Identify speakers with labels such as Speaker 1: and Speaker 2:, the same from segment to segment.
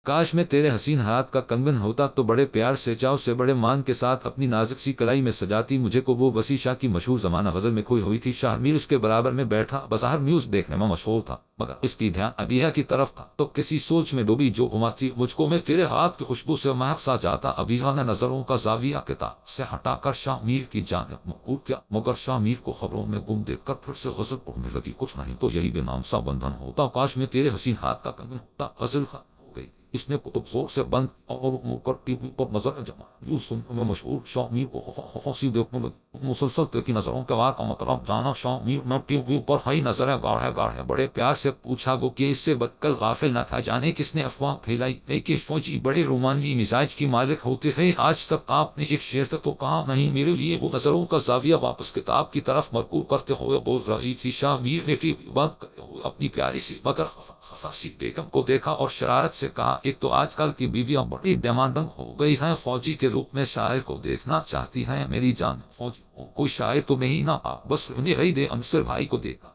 Speaker 1: کاش میں تیرے حسین ہاتھ کا کنگن ہوتا تو بڑے پیار سے چاو سے بڑے مان کے ساتھ اپنی نازک سی کلائی میں سجاتی مجھے کو وہ وسیع شاہ کی مشہور زمانہ غزل میں کھوئی ہوئی تھی۔ شاہ میر اس کے برابر میں بیٹھا بظاہر نیوز دیکھنے میں مشغول تھا، مگر اس کی دھیان ابیہ کی طرف تھا تو کسی سوچ میں ڈوبی جو گھماتی مجھ کو میں تیرے ہاتھ کی خوشبو سے مہک سا جاتا۔ ابیہ نے نظروں کا زاویہ کتاب سے ہٹا کر شاہ میر کی جانب موکول کیا، مگر شاہ میر کو خبروں میں گم دیکھ کر پھر سے غزل پڑھنے لگی۔ کچھ نہیں تو یہی بے نام سا بندھن ہوتا، کاش میں تیرے حسین ہاتھ کا کنگن ہوتا۔ غزل ختم ہو گئی، اس نے کتب زور سے بند اور منہ کر ٹی وی پر نظر جما۔ یوں سننے میں مشہور شاہ میر کو خفاسی دیکھنے میں مسلسل تیرکی نظروں کے وار کا مطلب جانا۔ شاہ میر نے ٹی وی پر ہائی نظریں گاڑے بڑے پیار سے پوچھا گو کہ اس سے بدکل غافل نہ تھا، جانے کس نے افواہ پھیلائی کہ فوجی بڑے رومانوی مزاج کی مالک ہوتے ہیں، آج تک آپ نے ایک شعر تک تو کہا نہیں میرے لیے۔ وہ نظروں کا زاویہ واپس کتاب کی طرف مرکوز کرتے ہوئے بول رہی تھی۔ شاہ میر نے ٹی وی بند کرتے ہوئے اپنی پیاری سی مگر خفاسی بیگم کو دیکھا اور شرارت سے کہا، ایک تو آج کل کی بیویاں بڑی ڈیمانڈنگ ہو گئی ہیں، فوجی کے روپ میں شاعر کو دیکھنا چاہتی ہیں۔ میری جان فوجی کوئی شاعر تو نہیں نا، بس انہیں ہی دے انصر بھائی کو دیکھا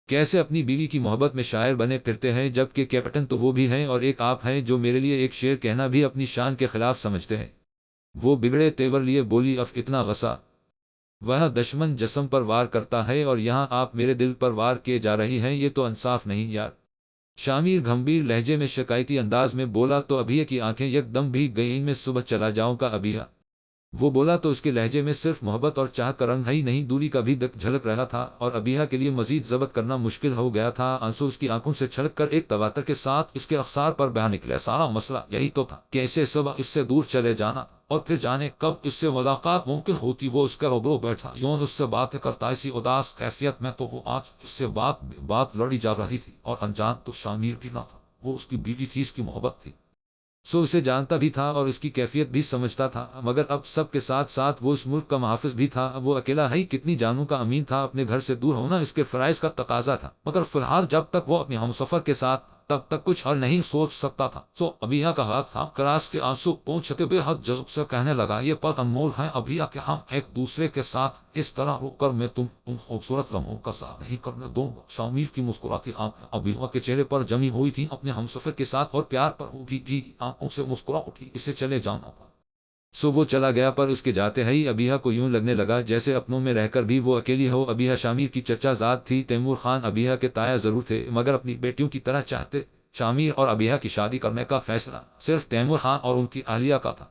Speaker 1: کیسے اپنی بیوی کی محبت میں شاعر بنے پھرتے ہیں، جبکہ کیپٹن تو وہ بھی ہیں اور ایک آپ ہیں جو میرے لیے ایک شعر کہنا بھی اپنی شان کے خلاف سمجھتے ہیں۔ وہ بگڑے تیور لیے بولی، اف اتنا غصہ وہ دشمن جسم پر وار کرتا ہے اور یہاں آپ میرے دل پر وار کیے جا رہی ہیں، یہ تو انصاف نہیں یار۔ شامیر گھمبیر لہجے میں شکایتی انداز میں بولا تو ابیہ کی آنکھیں یک دم بھیگ گئیں۔ میں صبح چلا جاؤں کا ابیہ، وہ بولا تو اس کے لہجے میں صرف محبت اور چاہت کا رنگ ہی نہیں دوری کا بھی جھلک رہا تھا، اور ابیہ کے لیے مزید ضبط کرنا مشکل ہو گیا تھا۔ آنسو اس کی آنکھوں سے چھلک کر ایک تواتر کے ساتھ اس کے اخسار پر بہہ نکلے۔ سارا مسئلہ یہی تو تھا کہ اسے صبح اس سے دور چلے جانا تھا اور پھر جانے کب اس سے ملاقات ممکن ہوتی۔ وہ اس کا روبرو بیٹھا یوں اس سے باتیں کرتا اسی اداس کیفیت میں، تو وہ آج اس سے بات لڑی جا رہی تھی، اور انجان تو شامیر بھی نہ تھا، وہ اس کی بیوی تھی، اس کی محبت تھی۔ سو اسے جانتا بھی تھا اور اس کی کیفیت بھی سمجھتا تھا، مگر اب سب کے ساتھ ساتھ وہ اس ملک کا محافظ بھی تھا۔ وہ اکیلا ہی کتنی جانوں کا امین تھا، اپنے گھر سے دور ہونا اس کے فرائض کا تقاضا تھا، مگر فی الحال جب تک وہ اپنے ہمسفر کے ساتھ تب تک کچھ اور نہیں سوچ سکتا تھا۔ سو ابیہ کا ہاتھ تھا کراس کے آنسو پونچھتے بے حد جذب سے کہنے لگا، یہ پل انمول ہیں ابیہ کہ ہم ایک دوسرے کے ساتھ اس طرح رک کر میں ان خوبصورت لمحوں کا ضائع نہیں کرنے دوں گا۔ شامیر کی مسکراتی آنکھیں ابیہ کے چہرے پر جمی ہوئی تھیں اپنے ہمسفر کے ساتھ، اور پیار پر وہ بھی آنکھوں سے مسکرا اٹھی۔ اسے چلے جانا تھا، سو وہ چلا گیا، پر اس کے جاتے ہی ابیہ کو یوں لگنے لگا جیسے اپنوں میں رہ کر بھی وہ اکیلی ہو۔ ابیہ شامیر کی چچا زاد تھی، تیمور خان ابیہ کے تایا ضرور تھے، مگر اپنی بیٹیوں کی طرح چاہتے۔ شامیر اور ابیہ کی شادی کرنے کا فیصلہ صرف تیمور خان اور ان کی اہلیہ کا تھا،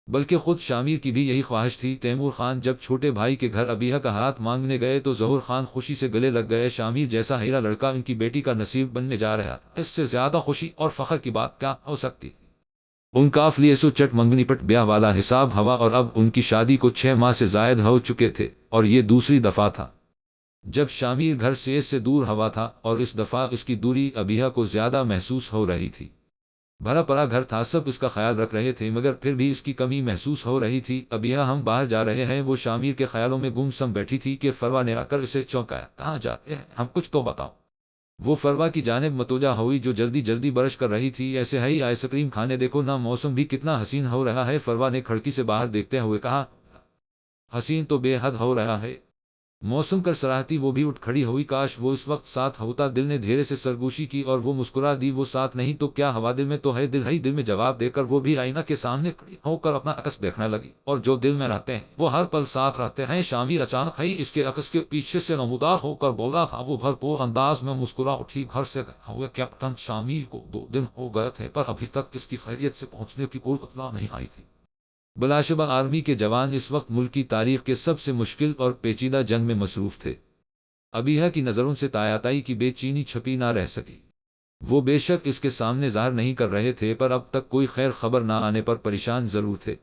Speaker 1: بلکہ خود شامیر کی بھی یہی خواہش تھی۔ تیمور خان جب چھوٹے بھائی کے گھر ابیہ کا ہاتھ مانگنے گئے تو ظہور خان خوشی سے گلے لگ گئے۔ شامیر جیسا ہیرا لڑکا ان کی بیٹی کا نصیب بننے جا رہا تھا، اس سے زیادہ خوشی اور فخر کی بات کیا ہو سکتی؟ ان کا لیے سو چٹ منگنی پٹ بیاہ والا حساب ہوا، اور اب ان کی شادی کو 6 ماہ سے زائد ہو چکے تھے، اور یہ دوسری دفعہ تھا جب شامیر گھر سے اس سے دور ہوا تھا، اور اس دفعہ اس کی دوری ابیہ کو زیادہ محسوس ہو رہی تھی۔ بھرا پڑا گھر تھا، سب اس کا خیال رکھ رہے تھے، مگر پھر بھی اس کی کمی محسوس ہو رہی تھی۔ ابیہ ہم باہر جا رہے ہیں، وہ شامیر کے خیالوں میں گم سم بیٹھی تھی کہ فروا نے آ کر اسے چونکایا، کہاں جاتے ہیں ہم، کچھ تو بتاؤ۔ وہ فروا کی جانب متوجہ ہوئی جو جلدی جلدی برش کر رہی تھی، ایسے ہی آئس کریم کھانے دیکھو نا، موسم بھی کتنا حسین ہو رہا ہے۔ فروا نے کھڑکی سے باہر دیکھتے ہوئے کہا، حسین تو بے حد ہو رہا ہے موسم کر سراہتی۔ وہ بھی اٹھ کھڑی ہوئی، کاش وہ اس وقت ساتھ ہوتا۔ دل نے دھیرے سے سرگوشی کی اور وہ مسکرا دی، وہ ساتھ نہیں تو کیا ہوا، دل میں تو ہے، دل ہی دل میں جواب دے کر وہ بھی آئینہ کے سامنے کھڑی ہو کر اپنا عکس دیکھنے لگی، اور جو دل میں رہتے ہیں وہ ہر پل ساتھ رہتے ہیں۔ شامیر اچانک ہی اس کے عکس کے پیچھے سے نمودار ہو کر بولا تھا۔ وہ بھرپور انداز میں مسکرا اٹھی، گھر سے گئے ہوئے کیپٹن شامیر کو 2 دن ہو گئے تھے، پر ابھی تک اس کی خیریت سے پہنچنے کی کوئی اطلاع نہیں آئی تھی۔ بلاشبہ آرمی کے جوان اس وقت ملک کی تاریخ کے سب سے مشکل اور پیچیدہ جنگ میں مصروف تھے۔ ابیہ کی نظروں سے تایاتائی کی بے چینی چھپی نہ رہ سکی۔ وہ بے شک اس کے سامنے ظاہر نہیں کر رہے تھے، پر اب تک کوئی خیر خبر نہ آنے پر پریشان ضرور تھے۔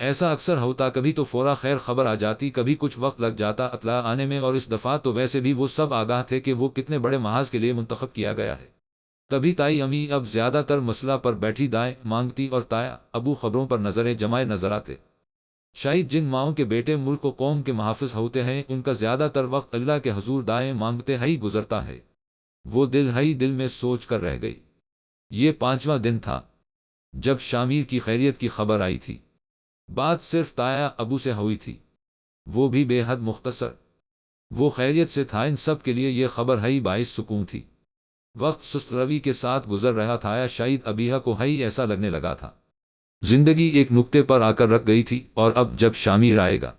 Speaker 1: ایسا اکثر ہوتا، کبھی تو فورا خیر خبر آ جاتی، کبھی کچھ وقت لگ جاتا اطلاع آنے میں، اور اس دفعہ تو ویسے بھی وہ سب آگاہ تھے کہ وہ کتنے بڑے محاذ کے لیے منتخب کیا گیا ہے۔ تبھی تائی امی اب زیادہ تر مسئلہ پر بیٹھی دائیں مانگتی، اور تایا ابو خبروں پر نظریں جمائے نظر آتے۔ شاید جن ماؤں کے بیٹے ملک و قوم کے محافظ ہوتے ہیں، ان کا زیادہ تر وقت اللہ کے حضور دائیں مانگتے ہی گزرتا ہے۔ وہ دل ہی دل میں سوچ کر رہ گئی۔ یہ 5واں دن تھا جب شامیر کی خیریت کی خبر آئی تھی۔ بات صرف تایا ابو سے ہوئی تھی، وہ بھی بے حد مختصر۔ وہ خیریت سے تھا، ان سب کے لیے یہ خبر ہی باعث سکون تھی۔ وقت سست روی کے ساتھ گزر رہا تھا یا شاید ابیہ کو ہی ایسا لگنے لگا تھا۔ زندگی ایک نقطے پر آ کر رک گئی تھی، اور اب جب شامیر آئے گا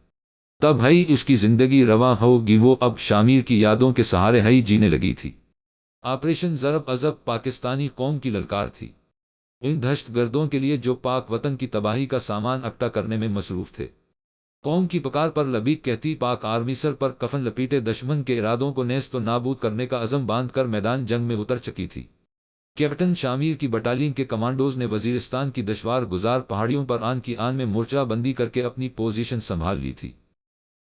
Speaker 1: تب ہی اس کی زندگی رواں ہوگی۔ وہ اب شامیر کی یادوں کے سہارے ہی جینے لگی تھی۔ آپریشن ضرب عضب پاکستانی قوم کی للکار تھی، ان دہشت گردوں کے لیے جو پاک وطن کی تباہی کا سامان اکٹھا کرنے میں مصروف تھے۔ قوم کی پکار پر لبیک کہتی پاک آرمی سر پر کفن لپیٹے دشمن کے ارادوں کو نیست و نابود کرنے کا عزم باندھ کر میدان جنگ میں اتر چکی تھی۔ کیپٹن شامیر کی بٹالین کے کمانڈوز نے وزیرستان کی دشوار گزار پہاڑیوں پر آن کی آن میں مورچہ بندی کر کے اپنی پوزیشن سنبھال لی تھی۔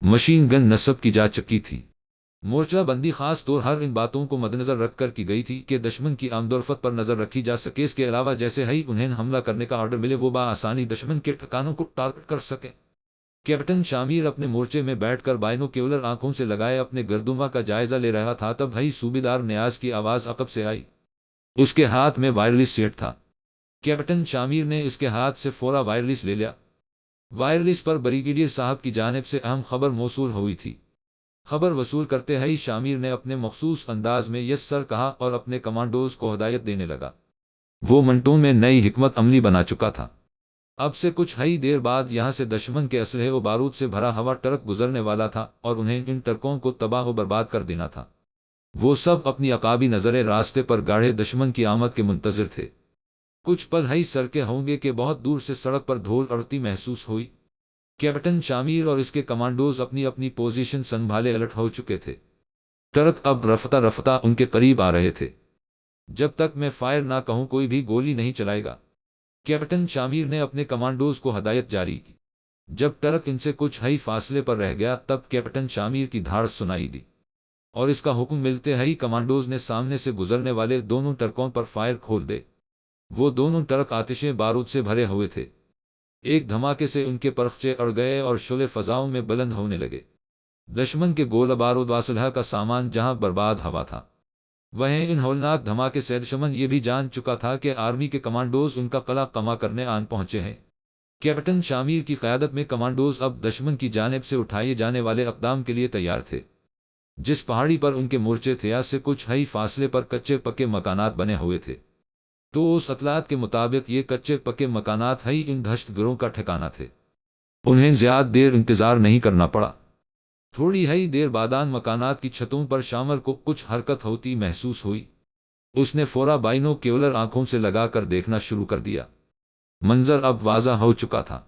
Speaker 1: مشین گن نصب کی جا چکی تھی۔ مورچہ بندی خاص طور ہر ان باتوں کو مدنظر رکھ کر کی گئی تھی کہ دشمن کی آمد و رفت پر نظر رکھی جا سکے، اس کے علاوہ جیسے ہی انہیں حملہ کرنے کا آرڈر ملے وہ بآسانی دشمن کے ٹھکانوں کو ٹارگٹ کر سکیں۔ کیپٹن شامیر اپنے مورچے میں بیٹھ کر بائنوکیولر آنکھوں سے لگائے اپنے گردوما کا جائزہ لے رہا تھا، تب ہی صوبیدار نیاز کی آواز عقب سے آئی۔ اس کے ہاتھ میں وائرلیس سیٹ تھا۔ کیپٹن شامیر نے اس کے ہاتھ سے فورا وائرلیس لے لیا۔ وائرلیس پر بریگیڈیئر صاحب کی جانب سے اہم خبر موصول ہوئی تھی۔ خبر وصول کرتے ہی شامیر نے اپنے مخصوص انداز میں یس سر کہا اور اپنے کمانڈوز کو ہدایت دینے لگا۔ وہ منٹوں میں نئی حکمت عملی بنا چکا تھا۔ اب سے کچھ ہی دیر بعد یہاں سے دشمن کے اسلحے و بارود سے بھرا ہوا ٹرک گزرنے والا تھا اور انہیں ان ٹرکوں کو تباہ و برباد کر دینا تھا۔ وہ سب اپنی عقابی نظریں راستے پر گاڑے دشمن کی آمد کے منتظر تھے۔ کچھ پل ہی سر کے ہوں گے کہ بہت دور سے سڑک پر دھول اڑتی محسوس ہوئی۔ کیپٹن شامیر اور اس کے کمانڈوز اپنی اپنی پوزیشن سنبھالے الرٹ ہو چکے تھے۔ ٹرک اب رفتہ رفتہ ان کے قریب آ رہے تھے۔ جب تک میں فائر نہ کہوں کوئی بھی گولی نہیں چلائے گا، کیپٹن شامیر نے اپنے کمانڈوز کو ہدایت جاری کی۔ جب ٹرک ان سے کچھ ہی فاصلے پر رہ گیا تب کیپٹن شامیر کی دھاڑ سنائی دی، اور اس کا حکم ملتے ہی کمانڈوز نے سامنے سے گزرنے والے دونوں ٹرکوں پر فائر کھول دے۔ وہ دونوں ٹرک آتشیں بارود سے بھرے ہوئے تھے۔ ایک دھماکے سے ان کے پرخچے اڑ گئے اور شعلے فضاؤں میں بلند ہونے لگے۔ دشمن کے گولہ بارود واسلحہ کا سامان جہاں برباد ہوا تھا، وہیں ان ہولناک دھماکے سے دشمن یہ بھی جان چکا تھا کہ آرمی کے کمانڈوز ان کا قلعہ قمع کرنے آن پہنچے ہیں۔ کیپٹن شامیر کی قیادت میں کمانڈوز اب دشمن کی جانب سے اٹھائے جانے والے اقدام کے لیے تیار تھے۔ جس پہاڑی پر ان کے مورچے تھے اس سے کچھ ہی فاصلے پر کچے پکے مکانات بنے ہوئے تھے۔ تو اس اطلاعات کے مطابق یہ کچے پکے مکانات ہی ان دہشت گروہوں کا ٹھکانہ تھے۔ انہیں زیادہ دیر انتظار نہیں کرنا پڑا۔ تھوڑی ہی دیر بعدان مکانات کی چھتوں پر شامر کو کچھ حرکت ہوتی محسوس ہوئی۔ اس نے فورا بائنوکیولر آنکھوں سے لگا کر دیکھنا شروع کر دیا۔ منظر اب واضح ہو چکا تھا۔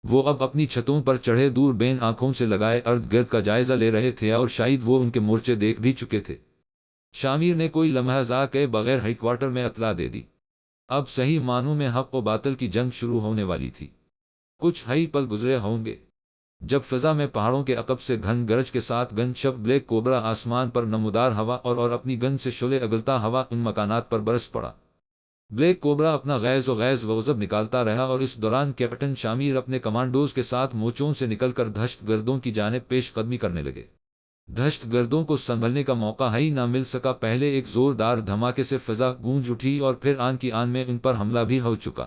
Speaker 1: وہ اب اپنی چھتوں پر چڑھے دور بین آنکھوں سے لگائے ارد گرد کا جائزہ لے رہے تھے، اور شاید وہ ان کے مورچے دیکھ بھی چکے تھے۔ شامیر نے کوئی لمحہ ضائع کئے بغیر ہیڈ کوارٹر میں اطلاع دے دی۔ اب صحیح معنوں میں حق و باطل کی جنگ شروع ہونے والی تھی۔ کچھ ہی پل گزرے ہوں گے جب فضا میں پہاڑوں کے عقب سے گھن گرج کے ساتھ گن شپ بلیک کوبرا آسمان پر نمودار ہوا اور اپنی گن سے شعلے اگلتا ہوا ان مکانات پر برس پڑا۔ بلیک کوبرا اپنا غیظ و غضب نکالتا رہا، اور اس دوران کیپٹن شامیر اپنے کمانڈوز کے ساتھ مورچوں سے نکل کر دہشت گردوں کی جانب پیش قدمی کرنے لگے۔ دہشت گردوں کو سنبھلنے کا موقع ہی نہ مل سکا۔ پہلے ایک زوردار دھماکے سے فضا گونج اٹھی اور پھر آن کی آن میں ان پر حملہ بھی ہو چکا۔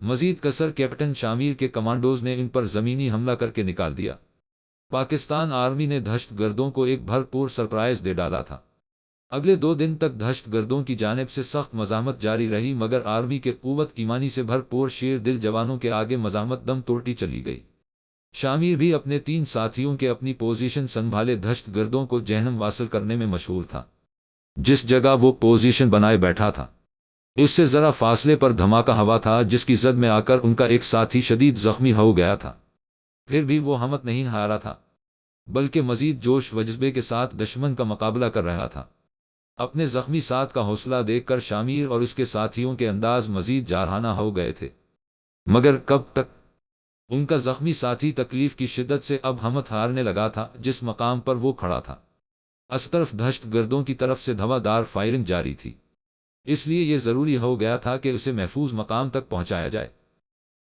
Speaker 1: مزید کثر کیپٹن شامیر کے کمانڈوز نے ان پر زمینی حملہ کر کے نکال دیا۔ پاکستان آرمی نے دہشت گردوں کو ایک بھرپور سرپرائز دے ڈالا تھا۔ اگلے 2 دن تک دہشت گردوں کی جانب سے سخت مزاحمت جاری رہی، مگر آرمی کے قوت ایمانی سے بھرپور شیر دل جوانوں کے آگے مزاحمت دم توڑتی چلی گئی۔ شامیر بھی اپنے 3 ساتھیوں کے اپنی پوزیشن سنبھالے دہشت گردوں کو جہنم واصل کرنے میں مشغول تھا۔ جس جگہ وہ پوزیشن بنائے بیٹھا تھا اس سے ذرا فاصلے پر دھماکہ ہوا تھا، جس کی زد میں آ کر ان کا ایک ساتھی شدید زخمی ہو گیا تھا۔ پھر بھی وہ ہمت نہیں ہارا تھا، بلکہ مزید جوش و جذبے کے ساتھ دشمن کا مقابلہ کر رہا تھا۔ اپنے زخمی ساتھ کا حوصلہ دیکھ کر شامیر اور اس کے ساتھیوں کے انداز مزید جارحانہ ہو گئے تھے۔ مگر کب تک؟ ان کا زخمی ساتھی تکلیف کی شدت سے اب ہمت ہارنے لگا تھا۔ جس مقام پر وہ کھڑا تھا اس طرف دہشت گردوں کی طرف سے دھواں دار فائرنگ جاری تھی، اس لیے یہ ضروری ہو گیا تھا کہ اسے محفوظ مقام تک پہنچایا جائے۔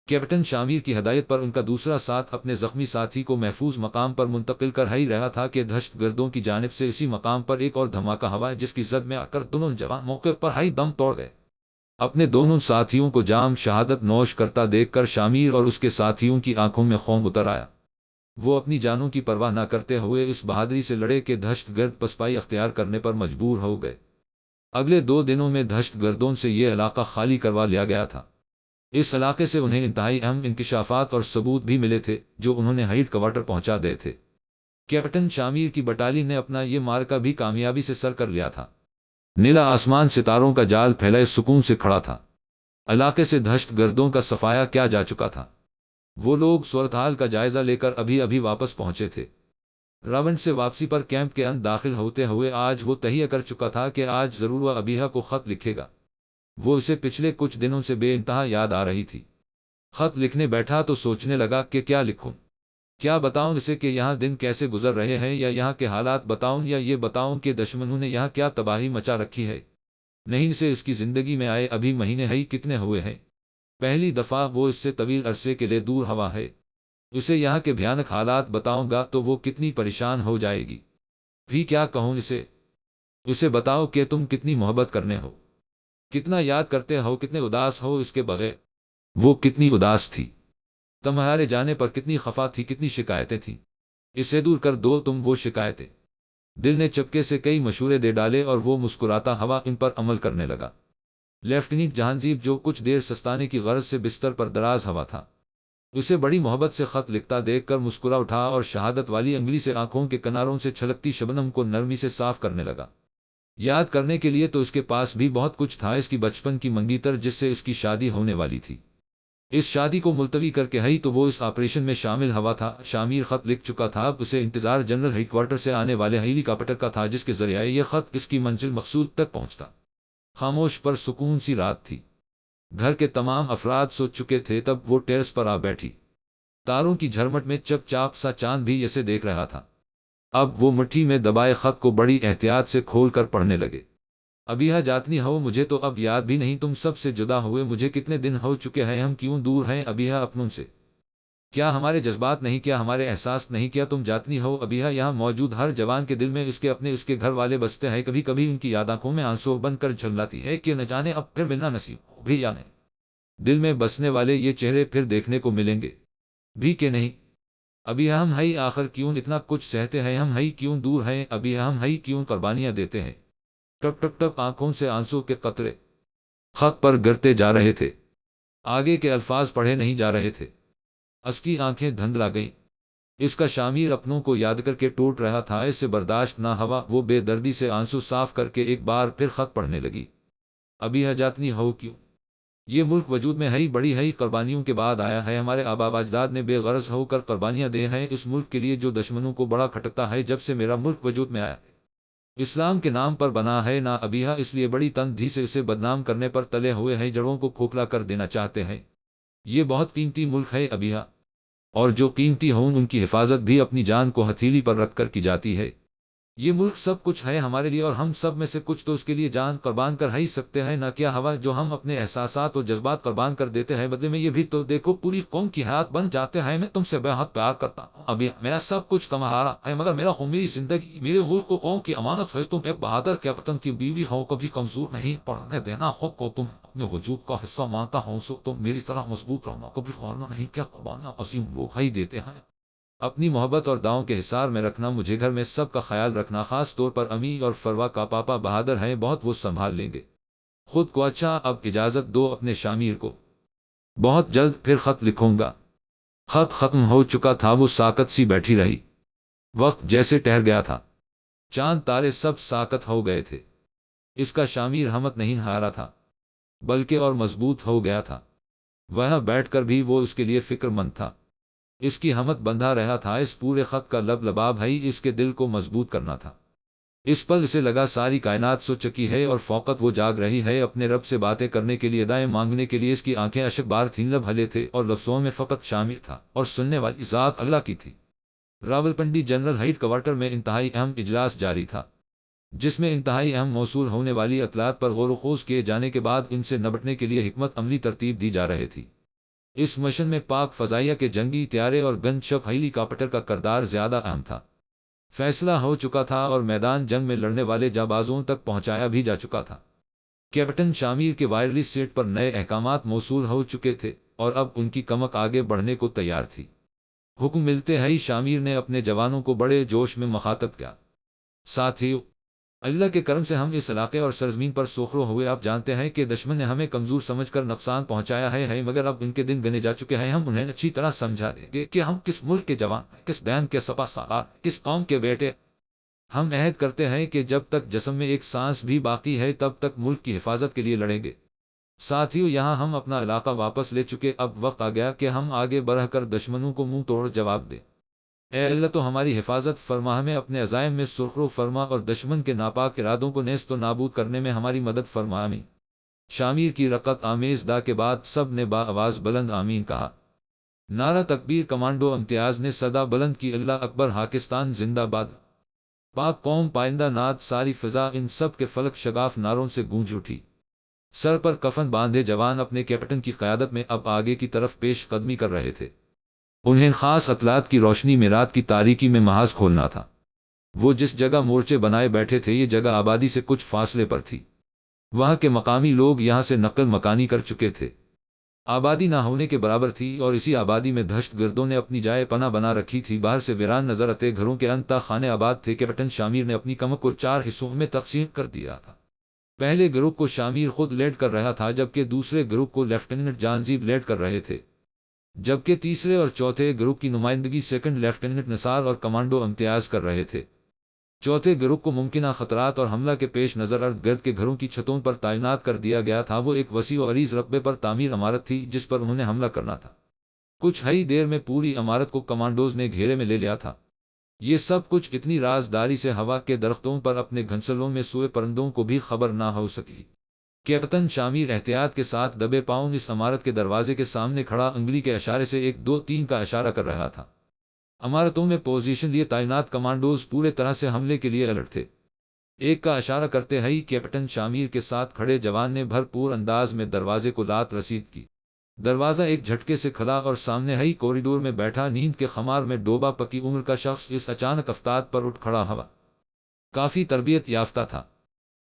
Speaker 1: کیپٹن شامیر کی ہدایت پر ان کا دوسرا ساتھ اپنے زخمی ساتھی کو محفوظ مقام پر منتقل کر ہی رہا تھا کہ دہشت گردوں کی جانب سے اسی مقام پر ایک اور دھماکہ ہوا، جس کی زد میں آ کر دونوں جوان موقع پر ہی دم توڑ گئے۔ اپنے دونوں ساتھیوں کو جام شہادت نوش کرتا دیکھ کر شامیر اور اس کے ساتھیوں کی آنکھوں میں خون اتر آیا۔ وہ اپنی جانوں کی پرواہ نہ کرتے ہوئے اس بہادری سے لڑے کہ دہشت گرد پسپائی اختیار کرنے پر مجبور ہو گئے۔ اگلے 2 دنوں میں دہشت گردوں سے یہ علاقہ خالی کروا لیا گیا تھا۔ اس علاقے سے انہیں انتہائی اہم انکشافات اور ثبوت بھی ملے تھے جو انہوں نے ہیڈ کوارٹر پہنچا دے تھے۔ کیپٹن شامیر کی بٹالین نے اپنا یہ مارکہ بھی کامیابی سے سر کر لیا تھا۔ نیلا آسمان ستاروں کا جال پھیلائے سکون سے کھڑا تھا۔ علاقے سے دہشت گردوں کا صفایا کیا جا چکا تھا۔ وہ لوگ صورتحال کا جائزہ لے کر ابھی واپس پہنچے تھے۔ راونٹ سے واپسی پر کیمپ کے اندر داخل ہوتے ہوئے آج وہ تہیہ کر چکا تھا کہ آج ضرور وہ ابیہ کو خط لکھے گا۔ وہ اسے پچھلے کچھ دنوں سے بے انتہا یاد آ رہی تھی۔ خط لکھنے بیٹھا تو سوچنے لگا کہ کیا لکھوں، کیا بتاؤں اسے کہ یہاں دن کیسے گزر رہے ہیں، یا یہاں کے حالات بتاؤں، یا یہ بتاؤں کہ دشمنوں نے یہاں کیا تباہی مچا رکھی ہے۔ نہیں سے اس کی زندگی میں آئے ابھی مہینے ہی کتنے ہوئے ہیں۔ پہلی دفعہ وہ اس سے طویل عرصے کے لیے دور ہوا ہے۔ اسے یہاں کے بھیانک حالات بتاؤں گا تو وہ کتنی پریشان ہو جائے گی۔ بھی کیا کہوں اسے بتاؤ کہ تم کتنی محبت کرنے ہو، کتنا یاد کرتے ہو، کتنے اداس ہو اس کے بغیر۔ وہ کتنی اداس تھی، تمہارے جانے پر کتنی خفا تھی، کتنی شکایتیں تھیں۔ اسے دور کر دو تم وہ شکایتیں۔ دل نے چپکے سے کئی مشورے دے ڈالے اور وہ مسکراتا ہوا ان پر عمل کرنے لگا۔ لیفٹیننٹ جہانزیب جو کچھ دیر سستانے کی غرض سے بستر پر دراز ہوا تھا، اسے بڑی محبت سے خط لکھتا دیکھ کر مسکرا اٹھا اور شہادت والی انگلی سے آنکھوں کے کناروں سے چھلکتی شبنم کو نرمی سے صاف کرنے لگا۔ یاد کرنے کے لیے تو اس کے پاس بھی بہت کچھ تھا، اس کی بچپن کی منگیتر جس سے اس کی شادی ہونے والی تھی۔ اس شادی کو ملتوی کر کے ہی تو وہ اس آپریشن میں شامل ہوا تھا۔ شامیر خط لکھ چکا تھا، اب اسے انتظار جنرل ہیڈ کوارٹر سے آنے والے ہیلی کاپٹر کا تھا جس کے ذریعے یہ خط اس کی منزل مقصود تک پہنچتا۔ خاموش پر سکون سی رات تھی۔ گھر کے تمام افراد سو چکے تھے تب وہ ٹیرس پر آ بیٹھی۔ تاروں کی جھرمٹ میں چپ چاپ سا چاند بھی اسے دیکھ رہا تھا۔ اب وہ مٹھی میں دبائے خط کو بڑی احتیاط سے کھول کر پڑھنے لگے۔ ابیہ جاتنی ہو، مجھے تو اب یاد بھی نہیں تم سب سے جدا ہوئے مجھے کتنے دن ہو چکے ہیں، ہم کیوں دور ہیں ابیہ اپنوں سے؟ کیا ہمارے جذبات نہیں، کیا ہمارے احساس نہیں، کیا تم جاتنی ہو ابیہ؟ یہاں موجود ہر جوان کے دل میں اس کے گھر والے بستے ہیں، کبھی کبھی ان کی یاد آنکھوں میں آنسو بن کر جھللاتی ہے کہ نہ جانے اب پھر ملنا نصیب ہو بھی یا نہیں۔ دل میں بسنے والے یہ چہرے پھر دیکھنے کو ملیں گے بھی کہ نہیں؟ ابھی ہم ہی آخر کیوں اتنا کچھ سہتے ہیں، ہم ہی کیوں دور ہیں ابھی، ہم ہی کیوں قربانیاں دیتے ہیں؟ ٹپ ٹپ ٹپ آنکھوں سے آنسو کے قطرے خط پر گرتے جا رہے تھے۔ آگے کے الفاظ پڑھے نہیں جا رہے تھے۔ اس کی آنکھیں دھندلا گئیں۔ اس کا شامیر اپنوں کو یاد کر کے ٹوٹ رہا تھا، اس سے برداشت نہ ہوا۔ وہ بے دردی سے آنسو صاف کر کے ایک بار پھر خط پڑھنے لگی۔ ابھی جاتنی ہو کیوں؟ یہ ملک وجود میں ہے بڑی ہے قربانیوں کے بعد آیا ہے، ہمارے آبا اجداد نے بے غرض ہو کر قربانیاں دے ہیں اس ملک کے لیے جو دشمنوں کو بڑا کھٹکتا ہے جب سے میرا ملک وجود میں آیا ہے۔ اسلام کے نام پر بنا ہے نا ابیہ، اس لیے بڑی تندھی سے اسے بدنام کرنے پر تلے ہوئے ہیں، جڑوں کو کھوکھلا کر دینا چاہتے ہیں۔ یہ بہت قیمتی ملک ہے ابیہ، اور جو قیمتی ہوں ان کی حفاظت بھی اپنی جان کو ہتھیلی پر رکھ کر کی جاتی ہے۔ یہ ملک سب کچھ ہے ہمارے لیے، اور ہم سب میں سے کچھ تو اس کے لیے جان قربان کر ہی سکتے ہیں، نہ کیا ہوا جو ہم اپنے احساسات اور جذبات قربان کر دیتے ہیں بدلے میں یہ بھی تو دیکھو پوری قوم کی حیات بن جاتے ہیں۔ میں تم سے بے حد پیار کرتا ہوں ابھی، میرا سب کچھ تمہارا ہے، مگر میرا خون، میری زندگی، میرے ملک کو قوم کی امانت ہے۔ تم ایک بہادر کیپٹن کی بیوی ہو، کبھی کمزور نہیں پڑنے دینا خود کو، تم اپنے وجود کا حصہ مانتا ہوں، سو تم میری طرح مضبوط رہنا، کبھی ہارنا نہیں، کیا قربانیاں عظیم لوگ ہی دیتے ہیں۔ اپنی محبت اور دعاؤں کے حصار میں رکھنا، مجھے گھر میں سب کا خیال رکھنا، خاص طور پر امی اور فروا کا پاپا بہادر ہیں بہت، وہ سنبھال لیں گے خود کو۔ اچھا اب اجازت دو اپنے شامیر کو، بہت جلد پھر خط لکھوں گا۔ خط ختم ہو چکا تھا، وہ ساکت سی بیٹھی رہی۔ وقت جیسے ٹھہر گیا تھا، چاند تارے سب ساکت ہو گئے تھے۔ اس کا شامیر ہمت نہیں ہارا تھا بلکہ اور مضبوط ہو گیا تھا۔ وہاں بیٹھ کر بھی وہ اس کے لیے فکر مند تھا، اس کی ہمت بندھا رہا تھا، اس پورے خط کا لب لباب ہی اس کے دل کو مضبوط کرنا تھا۔ اس پل اسے لگا ساری کائنات سو چکی ہے اور فوقت وہ جاگ رہی ہے اپنے رب سے باتیں کرنے کے لیے، دائیں مانگنے کے لیے۔ اس کی آنکھیں اشک بار تھیں، لب ہلے تھے اور لفظوں میں فقط شامل تھا، اور سننے والی ذات اللہ کی تھی۔ راولپنڈی جنرل ہیڈ کوارٹر میں انتہائی اہم اجلاس جاری تھا، جس میں انتہائی اہم موصول ہونے والی اطلاعات پر غور و خوض کیے جانے کے بعد ان سے نمٹنے کے لیے حکمت عملی ترتیب دی جا رہی تھی۔ اس مشن میں پاک فضائیہ کے جنگی طیارے اور گن شپ ہیلی کاپٹر کا کردار زیادہ اہم تھا۔ فیصلہ ہو چکا تھا اور میدان جنگ میں لڑنے والے جانبازوں تک پہنچایا بھی جا چکا تھا۔ کیپٹن شامیر کے وائرلیس سیٹ پر نئے احکامات موصول ہو چکے تھے اور اب ان کی کمک آگے بڑھنے کو تیار تھی۔ حکم ملتے ہی شامیر نے اپنے جوانوں کو بڑے جوش میں مخاطب کیا، ساتھیو، اللہ کے کرم سے ہم اس علاقے اور سرزمین پر سوخرو ہوئے۔ آپ جانتے ہیں کہ دشمن نے ہمیں کمزور سمجھ کر نقصان پہنچایا ہے مگر اب ان کے دن گنے جا چکے ہیں۔ ہم انہیں اچھی طرح سمجھا دیں گے کہ ہم کس ملک کے جوان، کس دین کے سپہ سالار، کس قوم کے بیٹے۔ ہم عہد کرتے ہیں کہ جب تک جسم میں ایک سانس بھی باقی ہے تب تک ملک کی حفاظت کے لیے لڑیں گے۔ ساتھیو، یہاں ہم اپنا علاقہ واپس لے چکے، اب وقت آ گیا کہ ہم آگے بڑھ کر دشمنوں کو منہ توڑ جواب دیں۔ اے اللہ تو ہماری حفاظت فرما، ہمیں اپنے عزائم میں سرخرو فرما اور دشمن کے ناپاک ارادوں کو نیست و نابود کرنے میں ہماری مدد فرما، آمین۔ شامیر کی رقت آمیز دا کے بعد سب نے با آواز بلند آمین کہا۔ نعرہ تکبیر، کمانڈو امتیاز نے صدا بلند کی، اللہ اکبر، پاکستان زندہ باد، پاک قوم پائندہ نعت، ساری فضا ان سب کے فلک شگاف نعروں سے گونج اٹھی۔ سر پر کفن باندھے جوان اپنے کیپٹن کی قیادت میں اب آگے کی طرف پیش قدمی کر رہے تھے۔ انہیں خاص اطلاعات کی روشنی میں رات کی تاریکی میں محاذ کھولنا تھا۔ وہ جس جگہ مورچے بنائے بیٹھے تھے یہ جگہ آبادی سے کچھ فاصلے پر تھی۔ وہاں کے مقامی لوگ یہاں سے نقل مکانی کر چکے تھے۔ آبادی نہ ہونے کے برابر تھی اور اسی آبادی میں دہشت گردوں نے اپنی جائے پناہ بنا رکھی تھی۔ باہر سے ویران نظر آتے گھروں کے انتہا خانے آباد تھے۔ کیپٹن شامیر نے اپنی کمک کو 4 حصوں میں تقسیم کر دیا تھا۔ پہلے گروپ کو شامیر خود لیڈ کر رہا تھا جبکہ دوسرے گروپ کو لیفٹیننٹ جہانزیب لیڈ کر رہے تھے، جبکہ تیسرے اور چوتھے گروپ کی نمائندگی سیکنڈ لیفٹیننٹ نثار اور کمانڈو امتیاز کر رہے تھے۔ چوتھے گروپ کو ممکنہ خطرات اور حملہ کے پیش نظر ارد گرد کے گھروں کی چھتوں پر تعینات کر دیا گیا تھا۔ وہ ایک وسیع و عریض رقبے پر تعمیر عمارت تھی جس پر انہوں نے حملہ کرنا تھا۔ کچھ ہی دیر میں پوری عمارت کو کمانڈوز نے گھیرے میں لے لیا تھا۔ یہ سب کچھ اتنی رازداری سے ہوا کے درختوں پر اپنے گھنسلوں میں سوئے پرندوں کو بھی خبر نہ ہو سکی۔ کیپٹن شامیر احتیاط کے ساتھ دبے پاؤں اس عمارت کے دروازے کے سامنے کھڑا انگلی کے اشارے سے 1 2 3 کا اشارہ کر رہا تھا۔ عمارتوں میں پوزیشن لیے تعینات کمانڈوز پورے طرح سے حملے کے لیے الرٹ تھے۔ 1 کا اشارہ کرتے ہی کیپٹن شامیر کے ساتھ کھڑے جوان نے بھرپور انداز میں دروازے کو لات رسید کی۔ دروازہ ایک جھٹکے سے کھلا اور سامنے ہی کوریڈور میں بیٹھا نیند کے خمار میں ڈوبا پکی عمر کا شخص اس اچانک افتاد پر اٹھ کھڑا ہوا۔ کافی تربیت یافتہ تھا۔